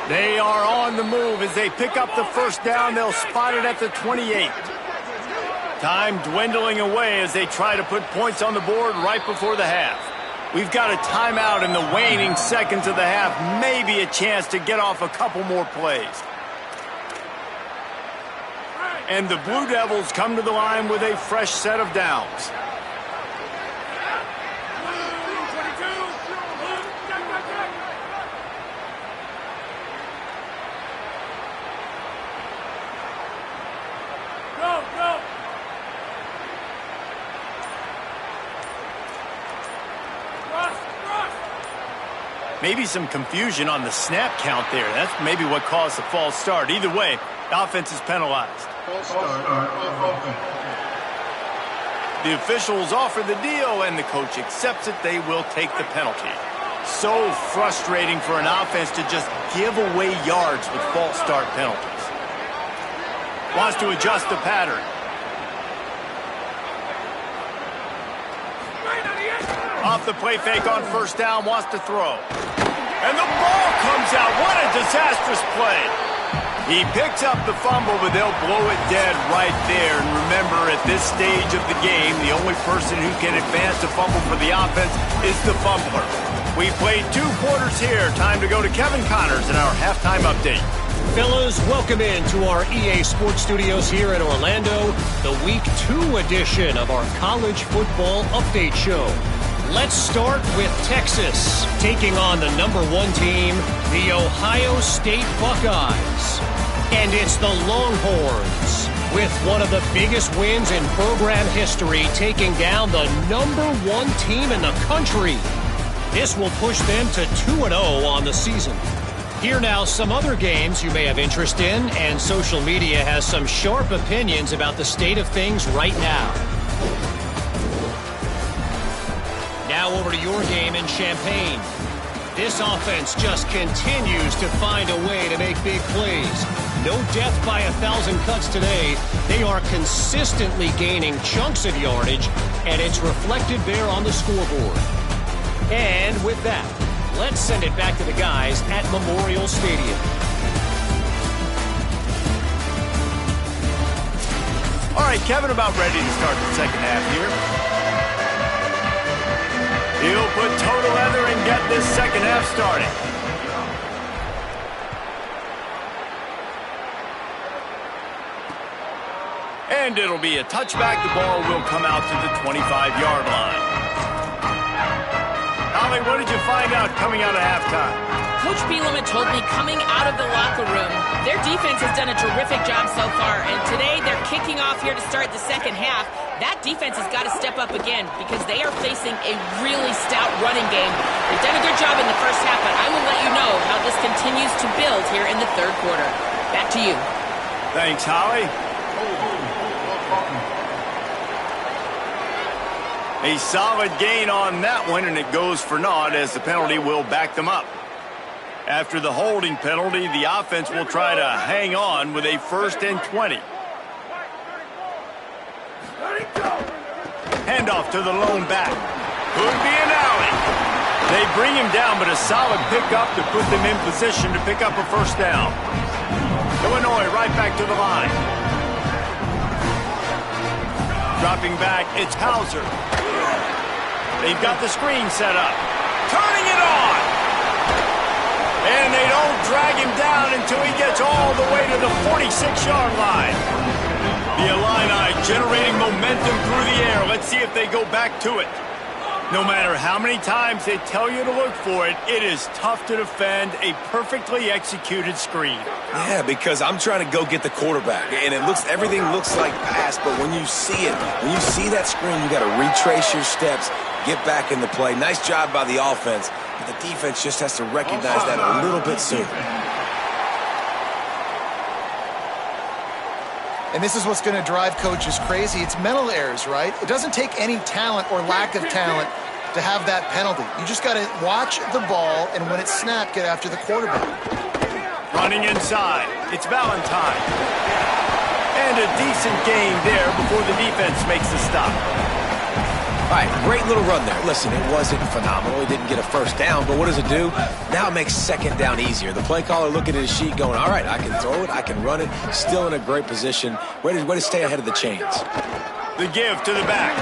They are on the move as they pick up the first down. They'll spot it at the 28. Time dwindling away as they try to put points on the board right before the half. We've got a timeout in the waning seconds of the half. Maybe a chance to get off a couple more plays. And the Blue Devils come to the line with a fresh set of downs. Maybe some confusion on the snap count there. That's maybe what caused the false start. Either way, the offense is penalized. The officials offer the deal, and the coach accepts it. They will take the penalty. So frustrating for an offense to just give away yards with false start penalties. Wants to adjust the pattern. Off the play fake on first down, wants to throw. And the ball comes out. What a disastrous play. He picks up the fumble, but they'll blow it dead right there. And remember, at this stage of the game, the only person who can advance a fumble for the offense is the fumbler. We played 2 quarters here. Time to go to Kevin Connors in our halftime update. Fellas, welcome into our EA Sports Studios here in Orlando, the Week 2 edition of our College Football Update Show. Let's start with Texas, taking on the #1 team, the Ohio State Buckeyes. And it's the Longhorns With one of the biggest wins in program history, taking down the #1 team in the country. This will push them to 2-0 on the season. Here now, some other games you may have interest in, and social media has some sharp opinions about the state of things right now. Now over to your game in Champaign. This offense just continues to find a way to make big plays. No death by 1,000 cuts today. They are consistently gaining chunks of yardage, and it's reflected there on the scoreboard. And with that, let's send it back to the guys at Memorial Stadium. All right, Kevin, about ready to start the second half here. He'll put toe to leather and get this second half started. And it'll be a touchback. The ball will come out to the 25-yard line. Holly, what did you find out coming out of halftime? Coach Bielema told me coming out of the locker room, their defense has done a terrific job so far, and today they're kicking off here to start the second half. That defense has got to step up again because they are facing a really stout running game. They've done a good job in the first half, but I will let you know how this continues to build here in the third quarter. Back to you. Thanks, Holly. A solid gain on that one, and it goes for naught as the penalty will back them up. After the holding penalty, the offense will try to hang on with a 1st and 20. Handoff to the lone back. Could be an alley. They bring him down, but a solid pickup to put them in position to pick up a first down. Illinois right back to the line. Dropping back, it's Hauser. They've got the screen set up. Turning it on! And they don't drag him down until he gets all the way to the 46-yard line. The Illini generating momentum through the air. Let's see if they go back to it. No matter how many times they tell you to look for it, it is tough to defend a perfectly executed screen. Yeah, because I'm trying to go get the quarterback, and everything looks like pass, but when you see it, when you see that screen, you got to retrace your steps, get back in the play. Nice job by the offense, but the defense just has to recognize that a little bit sooner. And this is what's going to drive coaches crazy. It's mental errors, right? It doesn't take any talent or lack of talent to have that penalty. You just got to watch the ball, and when it's snapped, get after the quarterback. Running inside, it's Valentine. And a decent game there before the defense makes the stop. All right, great little run there. Listen, it wasn't phenomenal. He didn't get a first down, but what does it do? Now it makes second down easier. The play caller looking at his sheet going, all right, I can throw it, I can run it. Still in a great position. Way to stay ahead of the chains. The give to the back.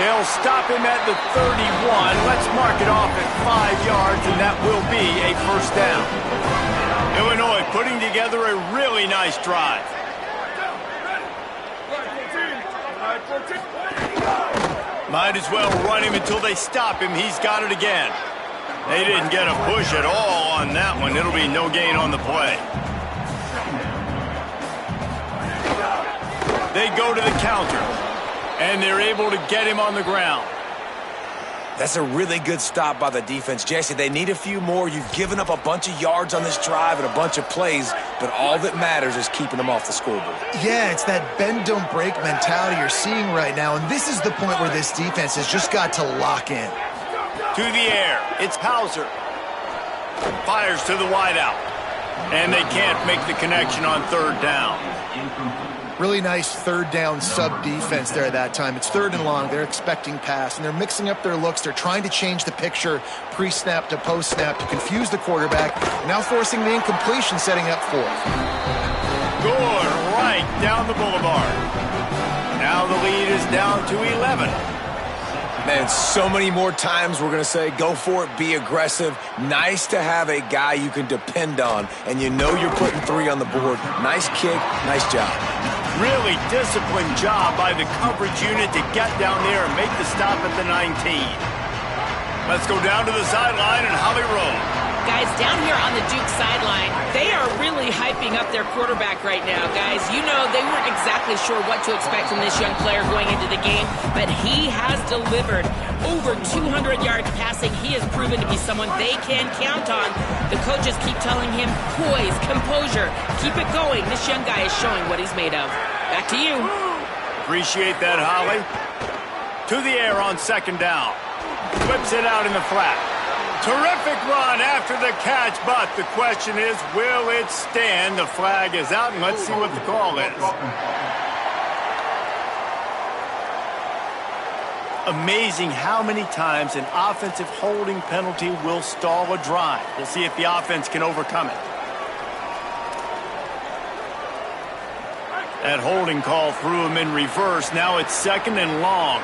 They'll stop him at the 31. Let's mark it off at 5 yards, and that will be a first down. Illinois putting together a really nice drive. Might as well run him until they stop him. He's got it again. They didn't get a push at all on that one. It'll be no gain on the play. They go to the counter, and they're able to get him on the ground. That's a really good stop by the defense. Jesse, they need a few more. You've given up a bunch of yards on this drive and a bunch of plays, but all that matters is keeping them off the scoreboard. Yeah, it's that bend, don't break mentality you're seeing right now, and this is the point where this defense has just got to lock in. To the air, it's Hauser. Fires to the wideout, and they can't make the connection on third down. Really nice third down sub defense there at that time. It's 3rd and long. They're expecting pass, and they're mixing up their looks. They're trying to change the picture pre-snap to post-snap to confuse the quarterback, now forcing the incompletion, setting up 4th. Good, right down the boulevard. Now the lead is down to 11. Man, so many more times we're going to say, go for it, be aggressive. Nice to have a guy you can depend on, and you know you're putting 3 on the board. Nice kick, nice job. Really disciplined job by the coverage unit to get down there and make the stop at the 19. Let's go down to the sideline and Holly Rowe. Guys, down here on the Duke sideline, they are really hyping up their quarterback right now, guys. You know, they weren't exactly sure what to expect from this young player going into the game, but he has delivered over 200 yards passing. He has proven to be someone they can count on. The coaches keep telling him, poise, composure, keep it going. This young guy is showing what he's made of. Back to you. Appreciate that, Holly. To the air on second down. Whips it out in the flat. Terrific run after the catch, but the question is, will it stand? The flag is out, and let's see what the call is. Amazing how many times an offensive holding penalty will stall a drive. We'll see if the offense can overcome it. That holding call threw him in reverse. Now it's second and long.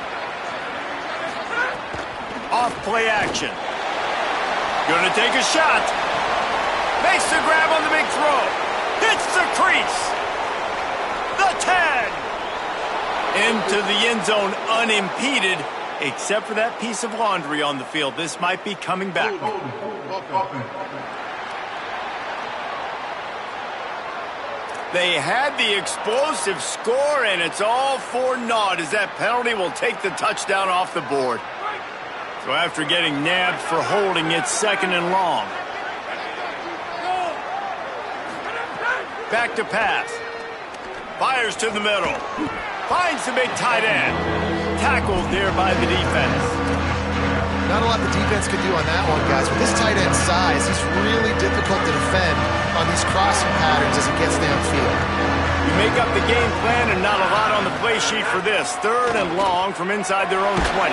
Off play action. Gonna take a shot. Makes the grab on the big throw. Hits the crease. The 10. Into the end zone unimpeded, except for that piece of laundry on the field. This might be coming back. They had the explosive score, and it's all for naught as that penalty will take the touchdown off the board. So after getting nabbed for holding, it's second and long. Back to pass. Fires to the middle. Finds the big tight end. Tackled there by the defense. Not a lot the defense could do on that one, guys. With his tight end size, he's really difficult to defend on these crossing patterns as it gets downfield. You make up the game plan and not a lot on the play sheet for this. Third and long from inside their own 20.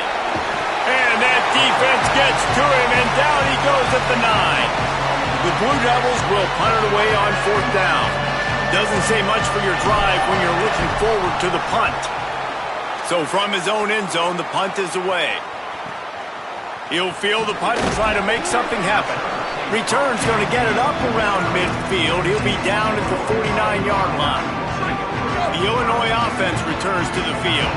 And that defense gets to him, and down he goes at the 9. The Blue Devils will punt it away on fourth down. Doesn't say much for your drive when you're looking forward to the punt. So from his own end zone, the punt is away. He'll field the punt and try to make something happen. Return's going to get it up around midfield. He'll be down at the 49-yard line. The Illinois offense returns to the field.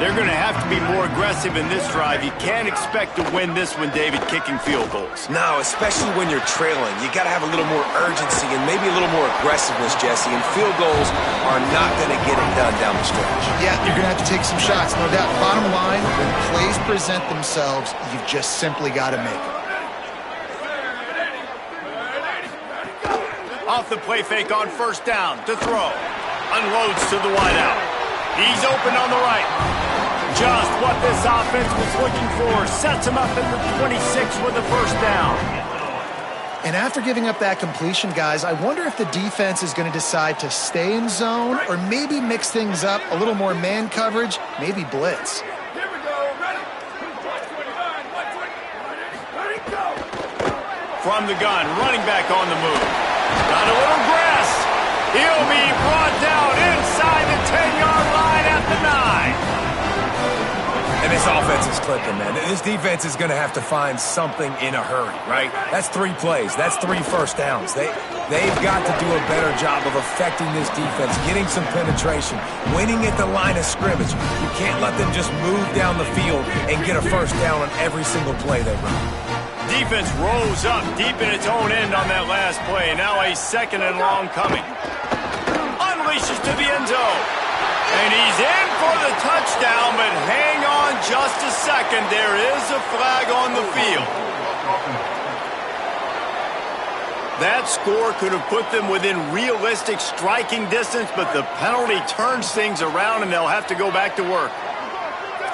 They're going to have to be more aggressive in this drive. You can't expect to win this one, David, kicking field goals. No, especially when you're trailing. You got to have a little more urgency and maybe a little more aggressiveness, Jesse. And field goals are not going to get it done down the stretch. Yeah, you're going to have to take some shots, no doubt. Bottom line, when plays present themselves, you've just simply got to make them. Off the play fake on first down to throw. Unloads to the wideout. He's open on the right. Just what this offense was looking for. Sets him up at the 26 with the first down. And after giving up that completion, guys, I wonder if the defense is going to decide to stay in zone or maybe mix things up, a little more man coverage, maybe blitz. From the gun, running back on the move. Got a little grass. He'll be brought down inside the 10-yard line at the 9. And this offense is clicking, man. This defense is going to have to find something in a hurry, right? That's 3 plays. That's 3 first downs. They've got to do a better job of affecting this defense, getting some penetration, winning at the line of scrimmage. You can't let them just move down the field and get a first down on every single play they run. Defense rose up deep in its own end on that last play. Now a second and long coming. Unleashes to the end zone. And he's in for the touchdown, but hang on just a second. There is a flag on the field. That score could have put them within realistic striking distance, but the penalty turns things around, and they'll have to go back to work.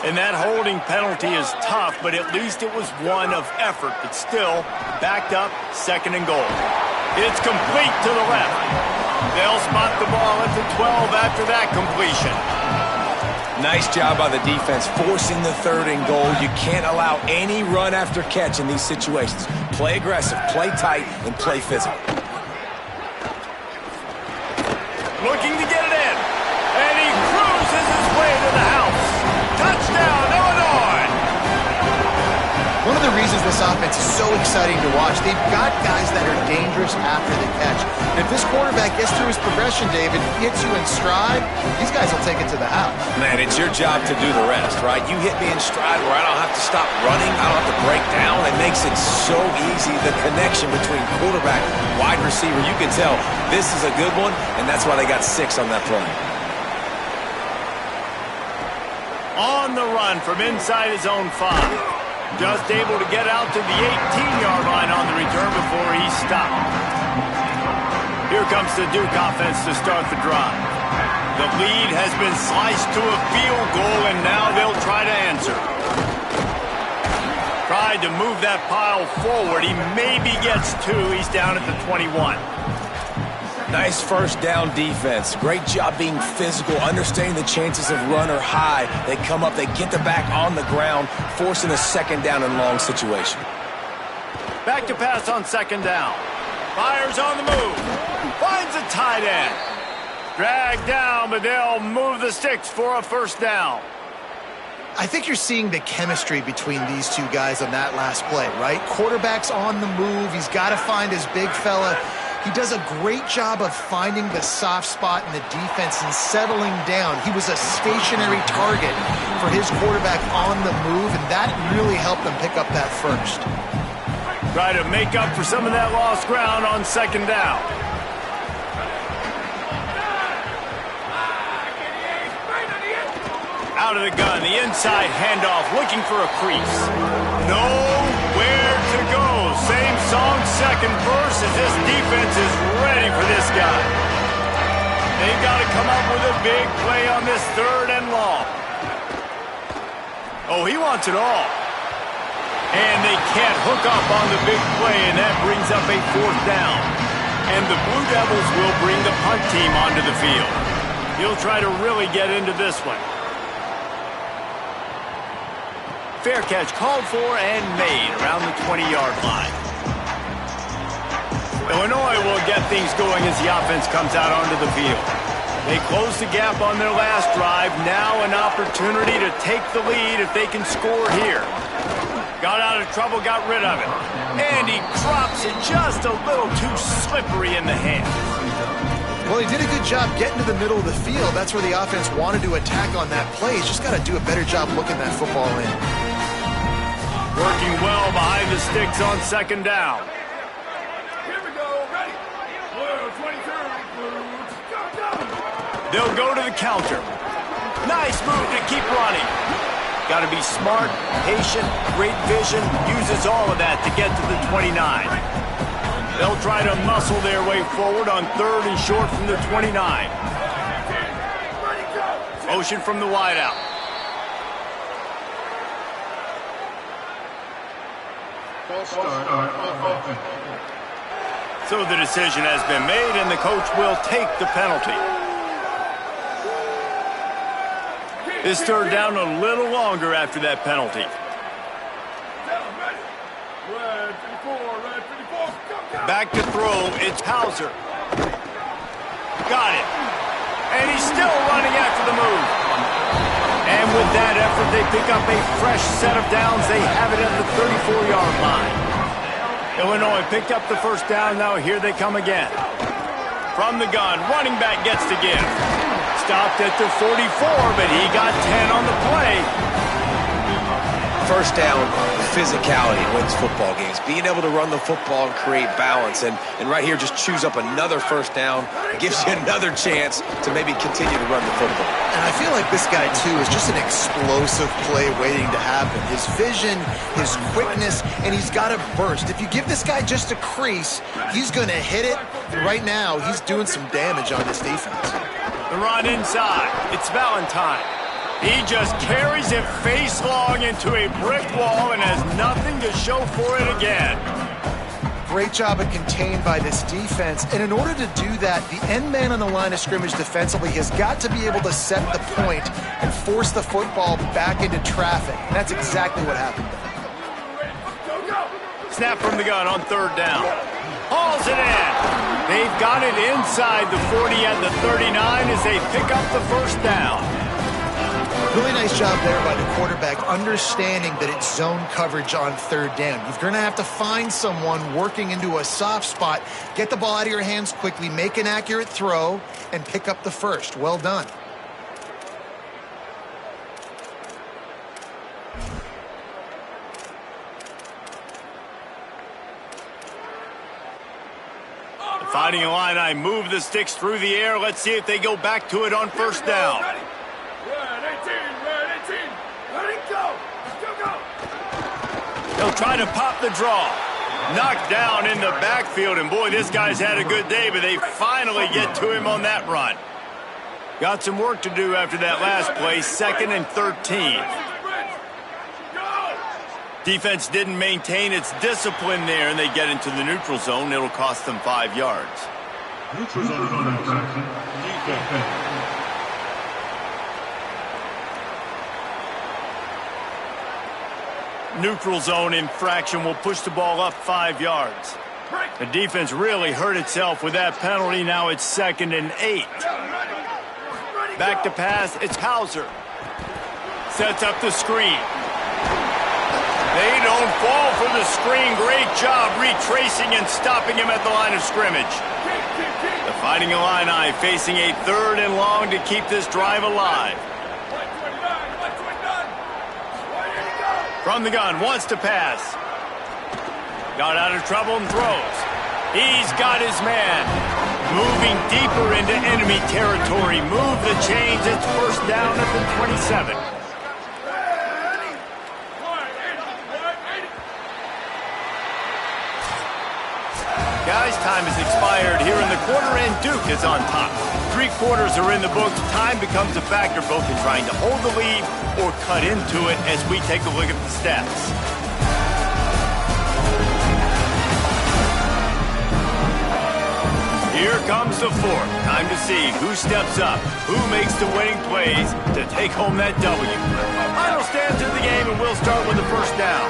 And that holding penalty is tough, but at least it was one of effort. But still, backed up, second and goal. It's complete to the left. They'll spot the ball at the 12 after that completion. Nice job by the defense forcing the third and goal. You can't allow any run after catch in these situations. Play aggressive, play tight, and play physical. Looking to get it in. And he cruises his way to the house. Touchdown, Illinois! One of the reasons this offense is so exciting to watch. They've got guys that are dangerous after the catch. And if this quarterback gets through his progression, David, hits you in stride, these guys will take it to the house. Man, it's your job to do the rest, right? You hit me in stride where I don't have to stop running. I don't have to break down. It makes it so easy. The connection between quarterback, wide receiver, you can tell this is a good one, and that's why they got 6 on that play. On the run from inside his own 5. Just able to get out to the 18-yard line on the return before he stopped. Here comes the Duke offense to start the drive. The lead has been sliced to a field goal, and now they'll try to answer. Tried to move that pile forward. He maybe gets 2. He's down at the 21. Nice first down defense. Great job being physical, understanding the chances of run are high. They come up, they get the back on the ground, forcing a second down and long situation. Back to pass on second down. Fires on the move. Finds a tight end. Dragged down, but they'll move the sticks for a first down. I think you're seeing the chemistry between these two guys on that last play, right? Quarterback's on the move. He's got to find his big fella. He does a great job of finding the soft spot in the defense and settling down. He was a stationary target for his quarterback on the move, and that really helped them pick up that first. Try to make up for some of that lost ground on second down. Out of the gun, the inside handoff, looking for a crease. Nowhere to go. Same song, second verse, as this defense is ready for this guy. They've got to come up with a big play on this third and long. Oh, he wants it all. And they can't hook up on the big play, and that brings up a fourth down. And the Blue Devils will bring the punt team onto the field. He'll try to really get into this one. Fair catch called for and made around the 20-yard line. Illinois will get things going as the offense comes out onto the field. They close the gap on their last drive. Now an opportunity to take the lead if they can score here. Got out of trouble, got rid of it. And he drops it just a little too slippery in the hand. Well, he did a good job getting to the middle of the field. That's where the offense wanted to attack on that play. He's just got to do a better job looking that football in. Working well behind the sticks on second down. Here we go, ready. Blue 23, blue, go. They'll go to the counter. Nice move to keep running. Got to be smart, patient, great vision, uses all of that to get to the 29. They'll try to muscle their way forward on third and short from the 29. Motion from the wideout. So the decision has been made, and the coach will take the penalty. This third down a little longer after that penalty. Back to throw, it's Hauser. Got it. And he's still running after the move. And with that effort, they pick up a fresh set of downs. They have it at the 34-yard line. Illinois picked up the first down. Now here they come again. From the gun, running back gets to give. Stopped at the 44, but he got 10 on the play. First down, physicality wins football games. Being able to run the football and create balance. And right here, just choose up another first down. It gives you another chance to maybe continue to run the football. And I feel like this guy, too, is just an explosive play waiting to happen. His vision, his quickness, and he's got a burst. If you give this guy just a crease, he's going to hit it. And right now, he's doing some damage on this defense. The run inside. It's Valentine. He just carries it face long into a brick wall and has nothing to show for it again. Great job of contained by this defense. And in order to do that, the end man on the line of scrimmage defensively has got to be able to set the point and force the football back into traffic. And that's exactly what happened. Snap from the gun on third down. Hauls it in. They've got it inside the 40 and the 39 as they pick up the first down. Really nice job there by the quarterback, understanding that it's zone coverage on third down. You're going to have to find someone working into a soft spot, get the ball out of your hands quickly, make an accurate throw, and pick up the first. Well done. The Fighting Illini move the sticks through the air. Let's see if they go back to it on first down. They'll try to pop the draw. Knocked down in the backfield, and boy, this guy's had a good day, but they finally get to him on that run. Got some work to do after that last play, 2nd and 13. Defense didn't maintain its discipline there, and they get into the neutral zone. It'll cost them 5 yards. Neutral zone defense. Neutral zone infraction will push the ball up 5 yards. The defense really hurt itself with that penalty. Now it's 2nd and 8. Back to pass, it's Hauser. Sets up the screen. They don't fall for the screen. Great job retracing and stopping him at the line of scrimmage. The Fighting Illini facing a 3rd and long to keep this drive alive. From the gun, wants to pass. Got out of trouble and throws. He's got his man. Moving deeper into enemy territory. Move the chains. It's first down at the 27. Guys, time has expired here in the quarter, and Duke is on top. 3 quarters are in the books. Time becomes a factor both in trying to hold the lead or cut into it as we take a look at the stats. Here comes the 4th. Time to see who steps up, who makes the winning plays to take home that W. Final stands in the game, and we'll start with the first down.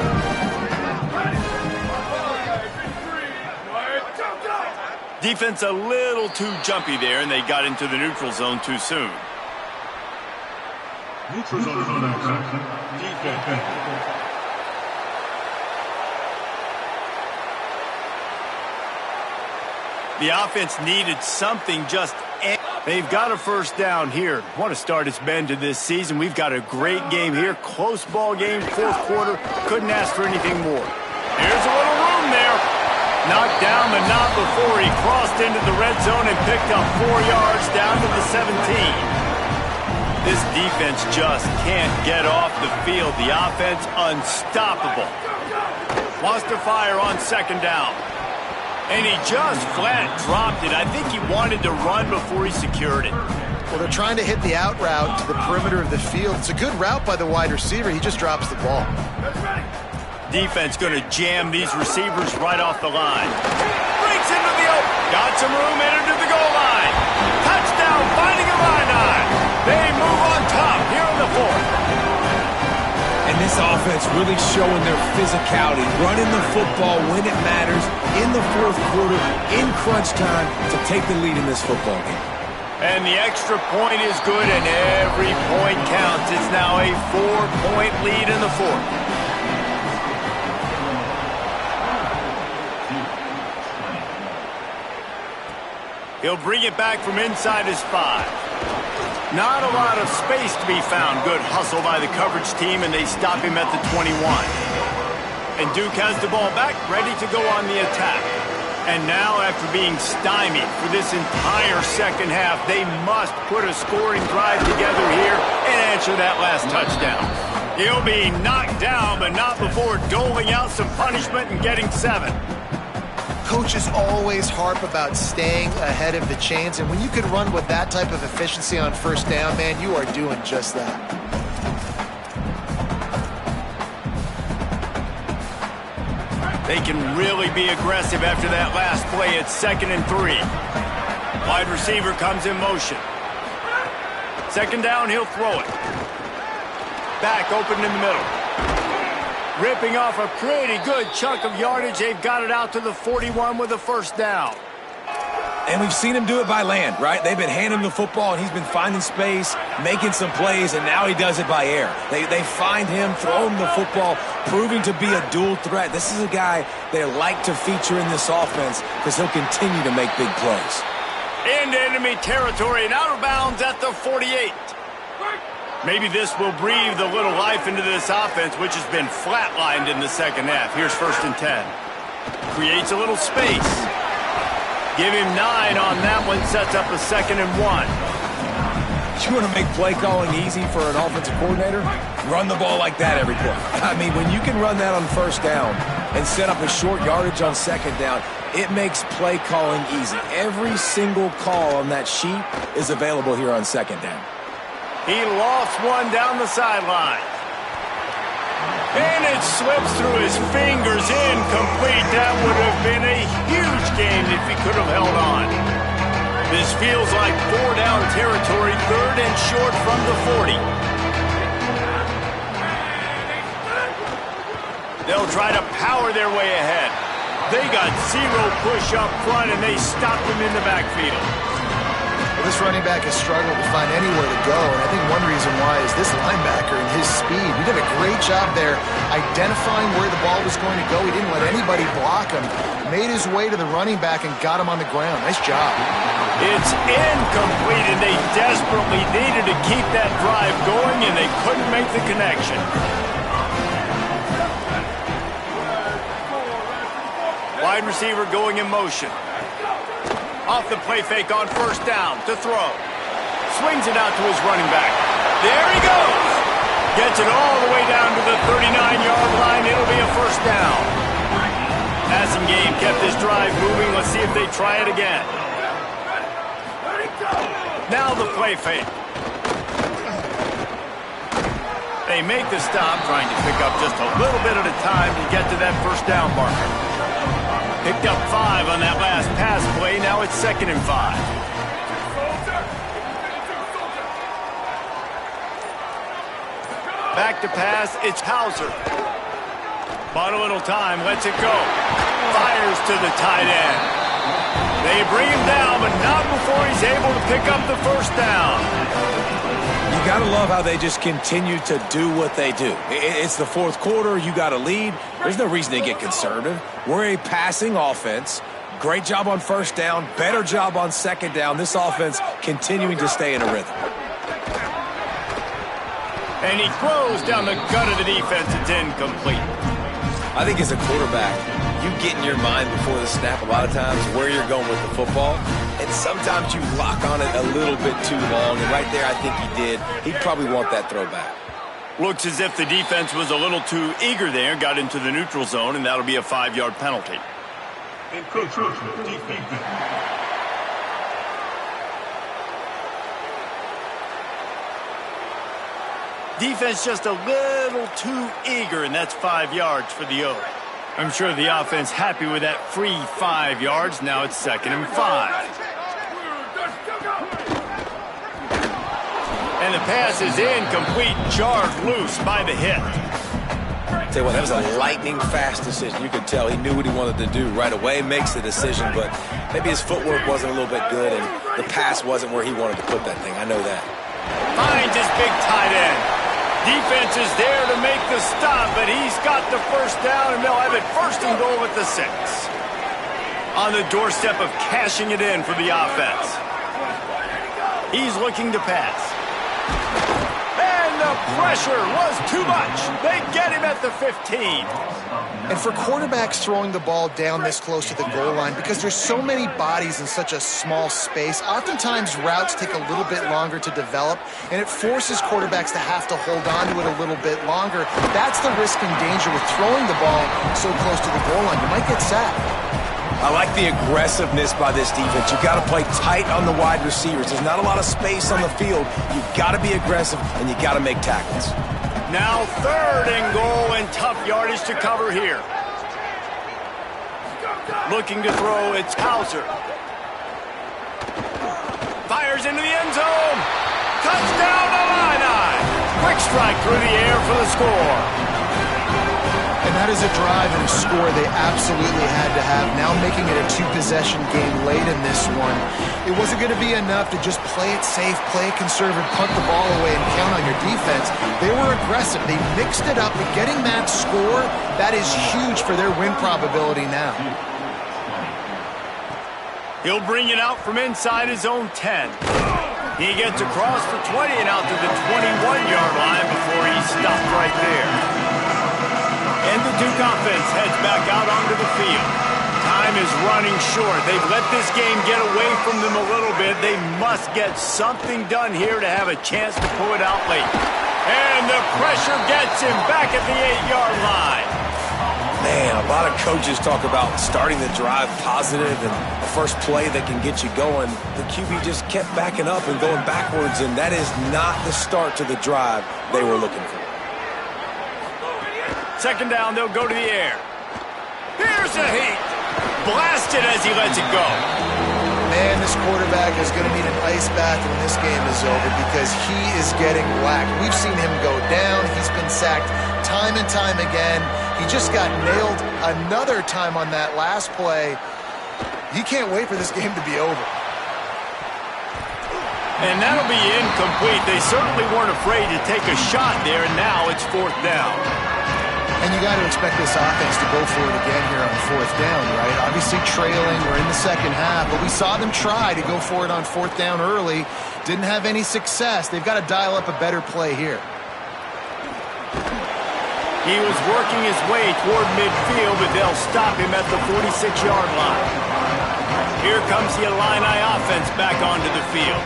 Defense a little too jumpy there, and they got into the neutral zone too soon. Neutral zone defense. The offense needed something just. They've got a first down here. What a start it's been to this season. We've got a great game here. Close ball game, 4th quarter. Couldn't ask for anything more. Here's a little room there. Knocked down the knot before he crossed into the red zone and picked up 4 yards down to the 17. This defense just can't get off the field. The offense unstoppable. Wants to fire on 2nd down. And he just flat dropped it. I think he wanted to run before he secured it. Well, they're trying to hit the out route to the perimeter of the field. It's a good route by the wide receiver. He just drops the ball. Defense going to jam these receivers right off the line. Breaks into the open. Got some room, entered to the goal line. Touchdown, Fighting Illini. They move on top here in the 4th. And this offense really showing their physicality, running the football when it matters, in the 4th quarter, in crunch time, to take the lead in this football game. And the extra point is good, and every point counts. It's now a 4-point lead in the 4th. He'll bring it back from inside his 5. Not a lot of space to be found. Good hustle by the coverage team, and they stop him at the 21. And Duke has the ball back, ready to go on the attack. And now, after being stymied for this entire 2nd half, they must put a scoring drive together here and answer that last touchdown. He'll be knocked down, but not before doling out some punishment and getting 7. Coaches always harp about staying ahead of the chains, and when you can run with that type of efficiency on first down, man, you are doing just that. They can really be aggressive after that last play. It's 2nd and 3. Wide receiver comes in motion. 2nd down, he'll throw it. Back open in the middle. Ripping off a pretty good chunk of yardage. They've got it out to the 41 with a first down. And we've seen him do it by land, right? They've been handing him the football, and he's been finding space, making some plays, and now he does it by air. They find him, throw him the football, proving to be a dual threat. This is a guy they like to feature in this offense because he'll continue to make big plays. Into enemy territory and out of bounds at the 48. Maybe this will breathe a little life into this offense, which has been flatlined in the second half. Here's 1st and 10. Creates a little space. Give him 9 on that one, sets up a 2nd and 1. You want to make play calling easy for an offensive coordinator? Run the ball like that every play. I mean, when you can run that on 1st down and set up a short yardage on 2nd down, it makes play calling easy. Every single call on that sheet is available here on 2nd down. He lost one down the sideline. And it slips through his fingers, incomplete. That would have been a huge game if he could have held on. This feels like 4-down territory, 3rd and short from the 40. They'll try to power their way ahead. They got 0 push up front, and they stopped him in the backfield. Well, this running back has struggled to find anywhere to go, and I think one reason why is this linebacker and his speed. He did a great job there identifying where the ball was going to go. He didn't let anybody block him. Made his way to the running back and got him on the ground. Nice job. It's incomplete, and they desperately needed to keep that drive going, and they couldn't make the connection. Wide receiver going in motion. Off the play fake on 1st down to throw. Swings it out to his running back. There he goes. Gets it all the way down to the 39-yard line. It'll be a 1st down. Passing game kept this drive moving. Let's see if they try it again. Now the play fake. They make the stop, trying to pick up just a little bit at a time to get to that 1st down marker. Picked up 5 on that last pass play. Now it's 2nd and 5. Back to pass. It's Hauser. Bought a little time. Lets it go. Fires to the tight end. They bring him down, but not before he's able to pick up the 1st down. You got to love how they just continue to do what they do. It's the 4th quarter. You got a lead. There's no reason to get conservative. We're a passing offense. Great job on 1st down. Better job on 2nd down. This offense continuing to stay in a rhythm. And he throws down the gut of the defense. It's incomplete. I think as a quarterback, you get in your mind before the snap a lot of times where you're going with the football. And sometimes you lock on it a little bit too long. And right there, I think he did. He'd probably want that throw back. Looks as if the defense was a little too eager there. Got into the neutral zone, and that'll be a 5-yard penalty. Defense just a little too eager, and that's 5 yards for the O. I'm sure the offense happy with that free 5 yards. Now it's 2nd and 5. And the pass is incomplete, jarred loose by the hit. Tell you what, that was a lightning-fast decision. You could tell he knew what he wanted to do right away, makes the decision, but maybe his footwork wasn't a little bit good, and the pass wasn't where he wanted to put that thing. I know that. Finds his big tight end. Defense is there to make the stop, but he's got the 1st down, and they'll have it 1st and goal at the 6. On the doorstep of cashing it in for the offense. He's looking to pass. And the pressure was too much. They get him at the 15. And for quarterbacks throwing the ball down this close to the goal line, because there's so many bodies in such a small space, oftentimes routes take a little bit longer to develop, and it forces quarterbacks to have to hold on to it a little bit longer. That's the risk and danger with throwing the ball so close to the goal line. You might get sacked. I like the aggressiveness by this defense. You've got to play tight on the wide receivers. There's not a lot of space on the field. You've got to be aggressive, and you've got to make tackles. Now 3rd and goal, and tough yardage to cover here. Looking to throw, it's Hauser. Fires into the end zone. Touchdown, Illini. Quick strike through the air for the score. And that is a drive and a score they absolutely had to have. Now making it a two-possession game late in this one. It wasn't going to be enough to just play it safe, play it conservative, punt the ball away, and count on your defense. They were aggressive. They mixed it up, but getting that score, that is huge for their win probability now. He'll bring it out from inside his own 10. He gets across the 20 and out to the 21-yard line before he stopped right there. And the Duke offense heads back out onto the field. Time is running short. They've let this game get away from them a little bit. They must get something done here to have a chance to pull it out late. And the pressure gets him back at the 8-yard line. Man, a lot of coaches talk about starting the drive positive and the first play that can get you going. The QB just kept backing up and going backwards, and that is not the start to the drive they were looking for. Second down, they'll go to the air. Here's a heat. Blasted as he lets it go. Man, this quarterback is going to need an ice bath when this game is over because he is getting whacked. We've seen him go down. He's been sacked time and time again. He just got nailed another time on that last play. He can't wait for this game to be over. And that'll be incomplete. They certainly weren't afraid to take a shot there, and now it's fourth down. And you got to expect this offense to go for it again here on fourth down, right? Obviously trailing, we're in the second half, but we saw them try to go for it on fourth down early. Didn't have any success. They've got to dial up a better play here. He was working his way toward midfield, but they'll stop him at the 46-yard line. Here comes the Illini offense back onto the field.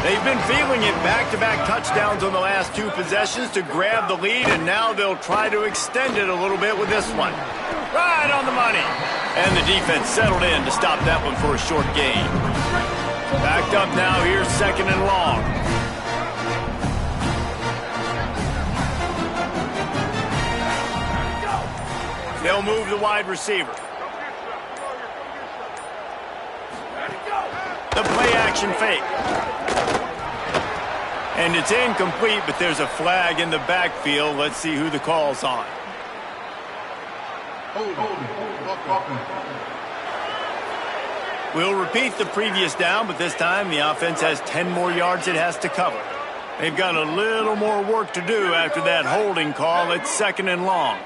They've been feeling it, back-to-back touchdowns on the last two possessions to grab the lead, and now they'll try to extend it a little bit with this one. Right on the money. And the defense settled in to stop that one for a short gain. Backed up now, here's second and long. They'll move the wide receiver. The play-action fake. And it's incomplete, but there's a flag in the backfield. Let's see who the call's on. We'll repeat the previous down, but this time the offense has 10 more yards it has to cover. They've got a little more work to do after that holding call. It's second and long.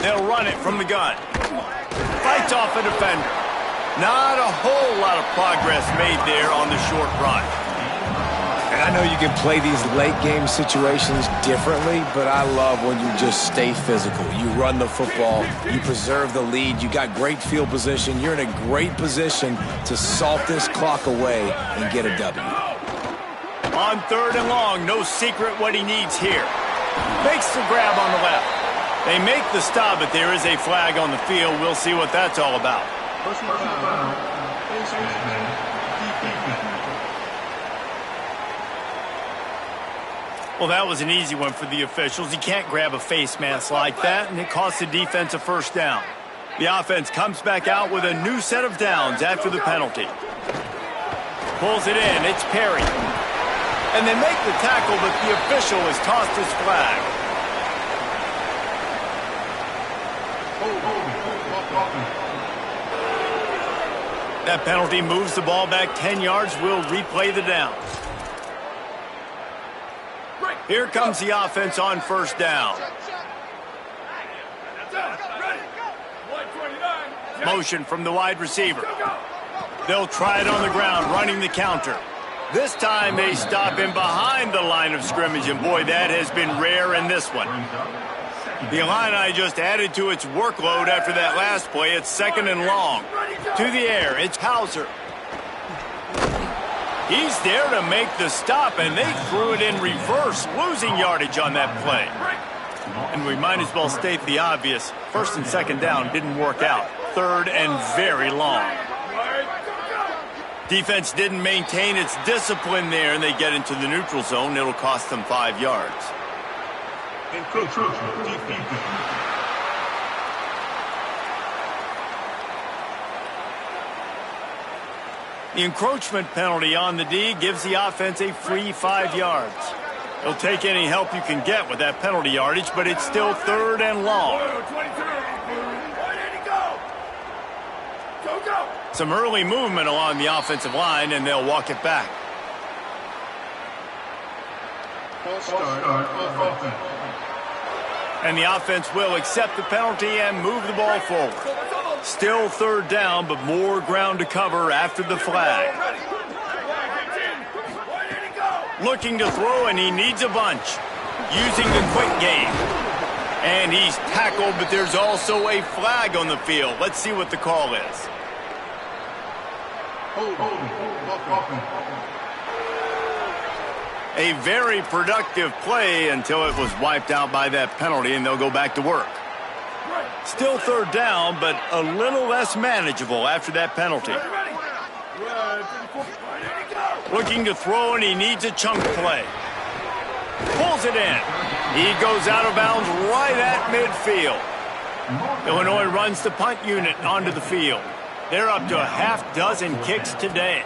They'll run it from the gun. Fights off a defender. Not a whole lot of progress made there on the short run. And I know you can play these late game situations differently, but I love when you just stay physical. You run the football, you preserve the lead, you got great field position, you're in a great position to salt this clock away and get a W. On third and long, no secret what he needs here. Makes the grab on the left. They make the stop, but there is a flag on the field. We'll see what that's all about. Well, that was an easy one for the officials. You can't grab a face mask like that, and it costs the defense a first down. The offense comes back out with a new set of downs after the penalty. Pulls it in. It's Perry. And they make the tackle, but the official has tossed his flag. That penalty moves the ball back 10 yards. We'll replay the down. Here comes the offense on first down. Motion from the wide receiver. They'll try it on the ground, running the counter. This time they stop him behind the line of scrimmage, and boy, that has been rare in this one. The Illini just added to its workload after that last play. It's second and long. To the air, it's Hauser. He's there to make the stop, and they threw it in reverse, losing yardage on that play. And we might as well state the obvious. First and second down didn't work out. Third and very long. Defense didn't maintain its discipline there, and they get into the neutral zone. It'll cost them 5 yards. The encroachment penalty on the D gives the offense a free 5 yards. He'll take any help you can get with that penalty yardage, but it's still 3rd and long. Some early movement along the offensive line, and they'll walk it back. And the offense will accept the penalty and move the ball forward. Still 3rd down, but more ground to cover after the flag. Looking to throw, and he needs a bunch. Using the quick game. And he's tackled, but there's also a flag on the field. Let's see what the call is. A very productive play until it was wiped out by that penalty, and they'll go back to work. Still 3rd down, but a little less manageable after that penalty. Looking to throw, and he needs a chunk play. Pulls it in. He goes out of bounds right at midfield. Illinois runs the punt unit onto the field. They're up to a half-dozen kicks today.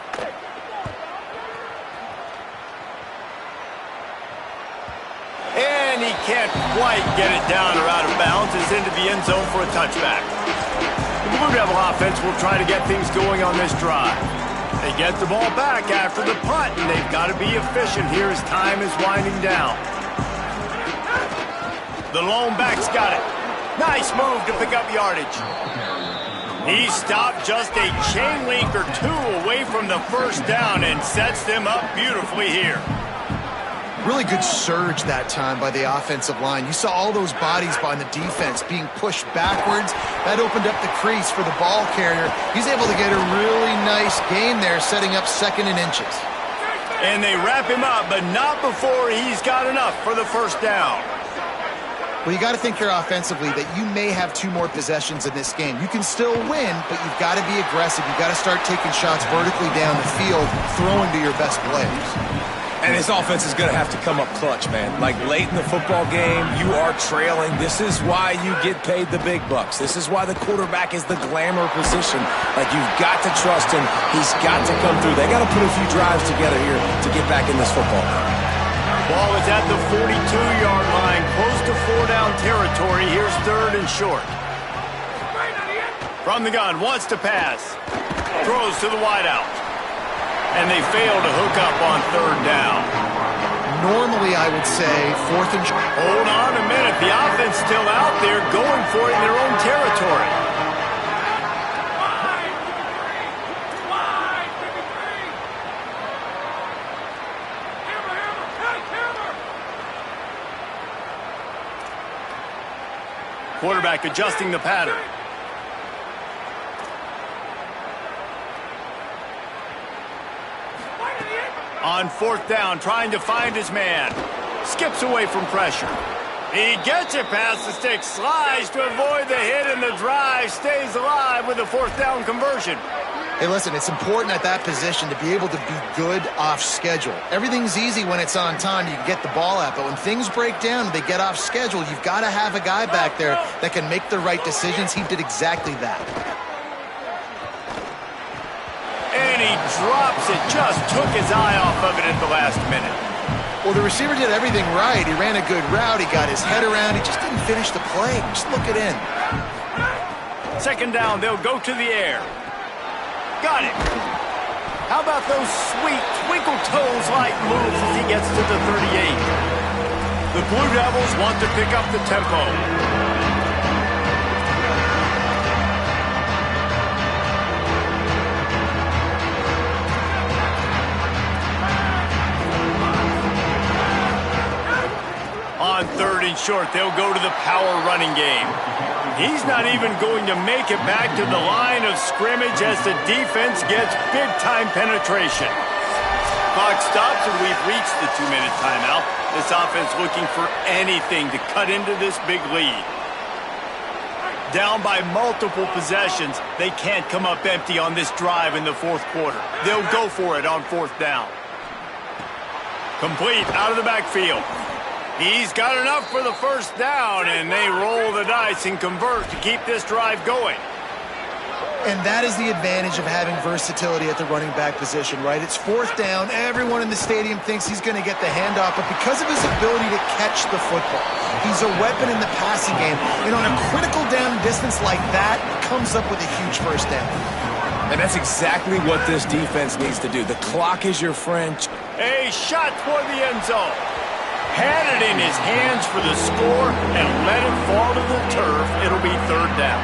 And he can't quite get it down or out of bounds. It's into the end zone for a touchback. The Blue Devil offense will try to get things going on this drive. They get the ball back after the punt, and they've got to be efficient here as time is winding down. The lone back's got it. Nice move to pick up yardage. He stopped just a chain link or 2 away from the 1st down and sets them up beautifully here. Really good surge that time by the offensive line. You saw all those bodies by the defense being pushed backwards. That opened up the crease for the ball carrier. He's able to get a really nice gain there, setting up 2nd and inches. And they wrap him up, but not before he's got enough for the 1st down. Well, you got to think here offensively that you may have 2 more possessions in this game. You can still win, but you've got to be aggressive. You've got to start taking shots vertically down the field, throwing to your best players. And his offense is going to have to come up clutch, man. Like late in the football game, you are trailing. This is why you get paid the big bucks. This is why the quarterback is the glamour position. Like, you've got to trust him. He's got to come through. They got to put a few drives together here to get back in this football game. Ball is at the 42-yard line, close to 4-down territory. Here's 3rd and short. From the gun, wants to pass. Throws to the wideout. And they fail to hook up on 3rd down. Normally, I would say 4th and short. Hold on a minute. The offense still out there going for it in their own territory. Quarterback adjusting the pattern. On 4th down, trying to find his man. Skips away from pressure. He gets it past the stick, slides to avoid the hit, and the drive stays alive with a 4th down conversion. Hey, listen, it's important at that position to be able to be good off schedule. Everything's easy when it's on time. You can get the ball out, but when things break down and they get off schedule, you've got to have a guy back there that can make the right decisions. He did exactly that. And he drops it, just took his eye off of it at the last minute. Well, the receiver did everything right. He ran a good route. He got his head around. He just didn't finish the play. Just look it in. 2nd down, they'll go to the air. Got it. How about those sweet twinkle toes-like moves as he gets to the 38? The Blue Devils want to pick up the tempo. On 3rd and short, they'll go to the power running game. He's not even going to make it back to the line of scrimmage as the defense gets big-time penetration. Clock stops, and we've reached the 2-minute timeout. This offense looking for anything to cut into this big lead. Down by multiple possessions, they can't come up empty on this drive in the 4th quarter. They'll go for it on 4th down. Complete out of the backfield. He's got enough for the 1st down, and they roll the dice and convert to keep this drive going. And that is the advantage of having versatility at the running back position, right? It's fourth down. Everyone in the stadium thinks he's going to get the handoff, but because of his ability to catch the football, he's a weapon in the passing game. And on a critical down distance like that, comes up with a huge first down. And that's exactly what this defense needs to do. The clock is your friend. A shot toward the end zone. Had it in his hands for the score and let it fall to the turf. It'll be third down.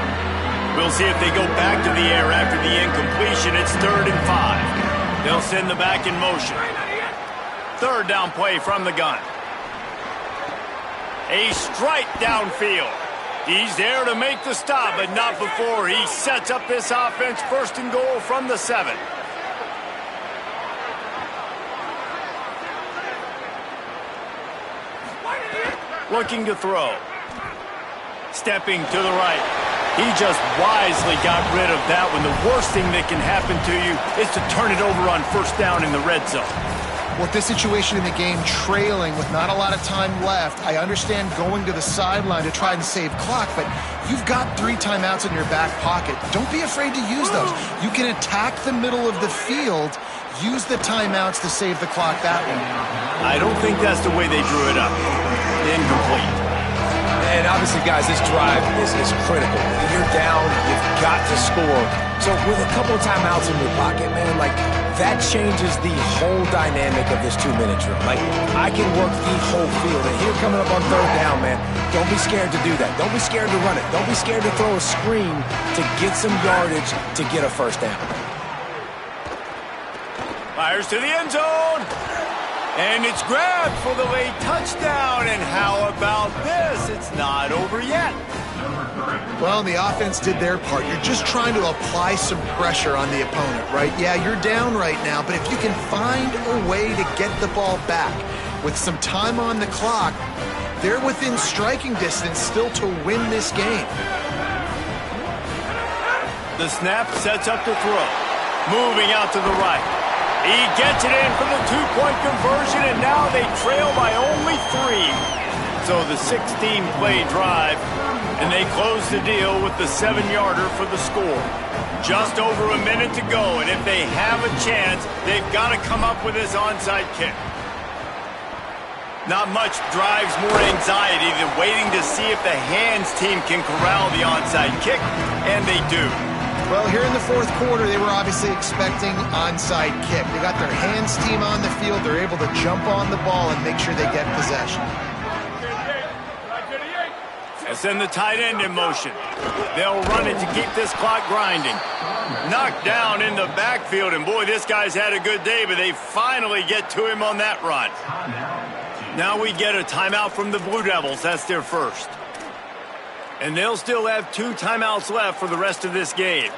We'll see if they go back to the air after the incompletion. It's 3rd and 5. They'll send the back in motion. Third down play from the gun. A strike downfield. He's there to make the stop, but not before he sets up this offense. 1st and goal from the 7. Looking to throw. Stepping to the right. He just wisely got rid of that one. The worst thing that can happen to you is to turn it over on 1st down in the red zone. With this situation in the game, trailing with not a lot of time left, I understand going to the sideline to try and save clock, but you've got 3 timeouts in your back pocket. Don't be afraid to use those. You can attack the middle of the field, use the timeouts to save the clock that way. I don't think that's the way they drew it up. Incomplete. And obviously, guys, this drive is critical. You're down, you've got to score. So with a couple of timeouts in your pocket, man, like, that changes the whole dynamic of this 2-minute drill. Like, I can work the whole field. And here coming up on 3rd down, man, don't be scared to do that. Don't be scared to run it. Don't be scared to throw a screen to get some yardage to get a 1st down. Fires to the end zone. And it's grabbed for the late touchdown. And how about this? It's not over yet. Well, the offense did their part. You're just trying to apply some pressure on the opponent, right? Yeah, you're down right now, but if you can find a way to get the ball back with some time on the clock, they're within striking distance still to win this game. The snap sets up the throw. Moving out to the right. He gets it in for the 2-point conversion, and now they trail by only 3. So the 16-play drive, and they close the deal with the 7-yarder for the score. Just over a minute to go, and if they have a chance, they've got to come up with this onside kick. Not much drives more anxiety than waiting to see if the hands team can corral the onside kick, and they do. Well, here in the 4th quarter, they were obviously expecting onside kick. They got their hands team on the field. They're able to jump on the ball and make sure they get possession. And send the tight end in motion. They'll run it to keep this clock grinding. Knocked down in the backfield, and boy, this guy's had a good day, but they finally get to him on that run. Now we get a timeout from the Blue Devils. That's their first. And they'll still have 2 timeouts left for the rest of this game.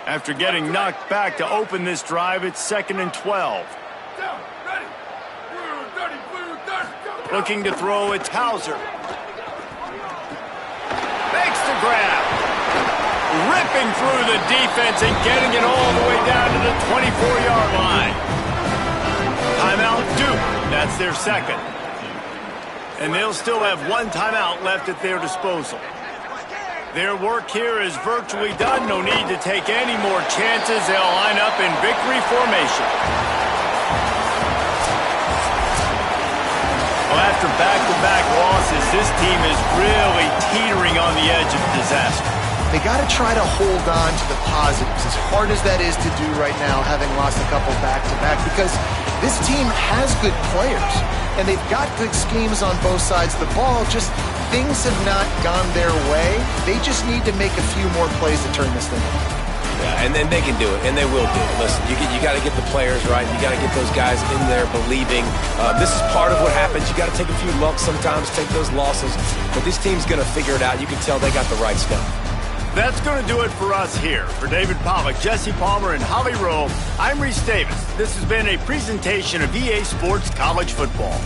After getting knocked back to open this drive, it's 2nd and 12. Looking to throw, it's Hauser. Makes the grab. Ripping through the defense and getting it all the way down to the 24-yard line. Timeout Duke. That's their second. And they'll still have 1 timeout left at their disposal. Their work here is virtually done. No need to take any more chances. They'll line up in victory formation. Well, after back-to-back losses, this team is really teetering on the edge of disaster. They got to try to hold on to the positives, as hard as that is to do right now, having lost a couple back-to-back, because this team has good players, and they've got good schemes on both sides of the ball. Just things have not gone their way. They just need to make a few more plays to turn this thing around. Yeah, and then they can do it, and they will do it. Listen, you got to get the players right. You got to get those guys in there believing. This is part of what happens. You got to take a few lumps sometimes, take those losses. But this team's going to figure it out. You can tell they got the right stuff. That's going to do it for us here. For David Pollack, Jesse Palmer, and Holly Rowe, I'm Reese Davis. This has been a presentation of EA Sports College Football.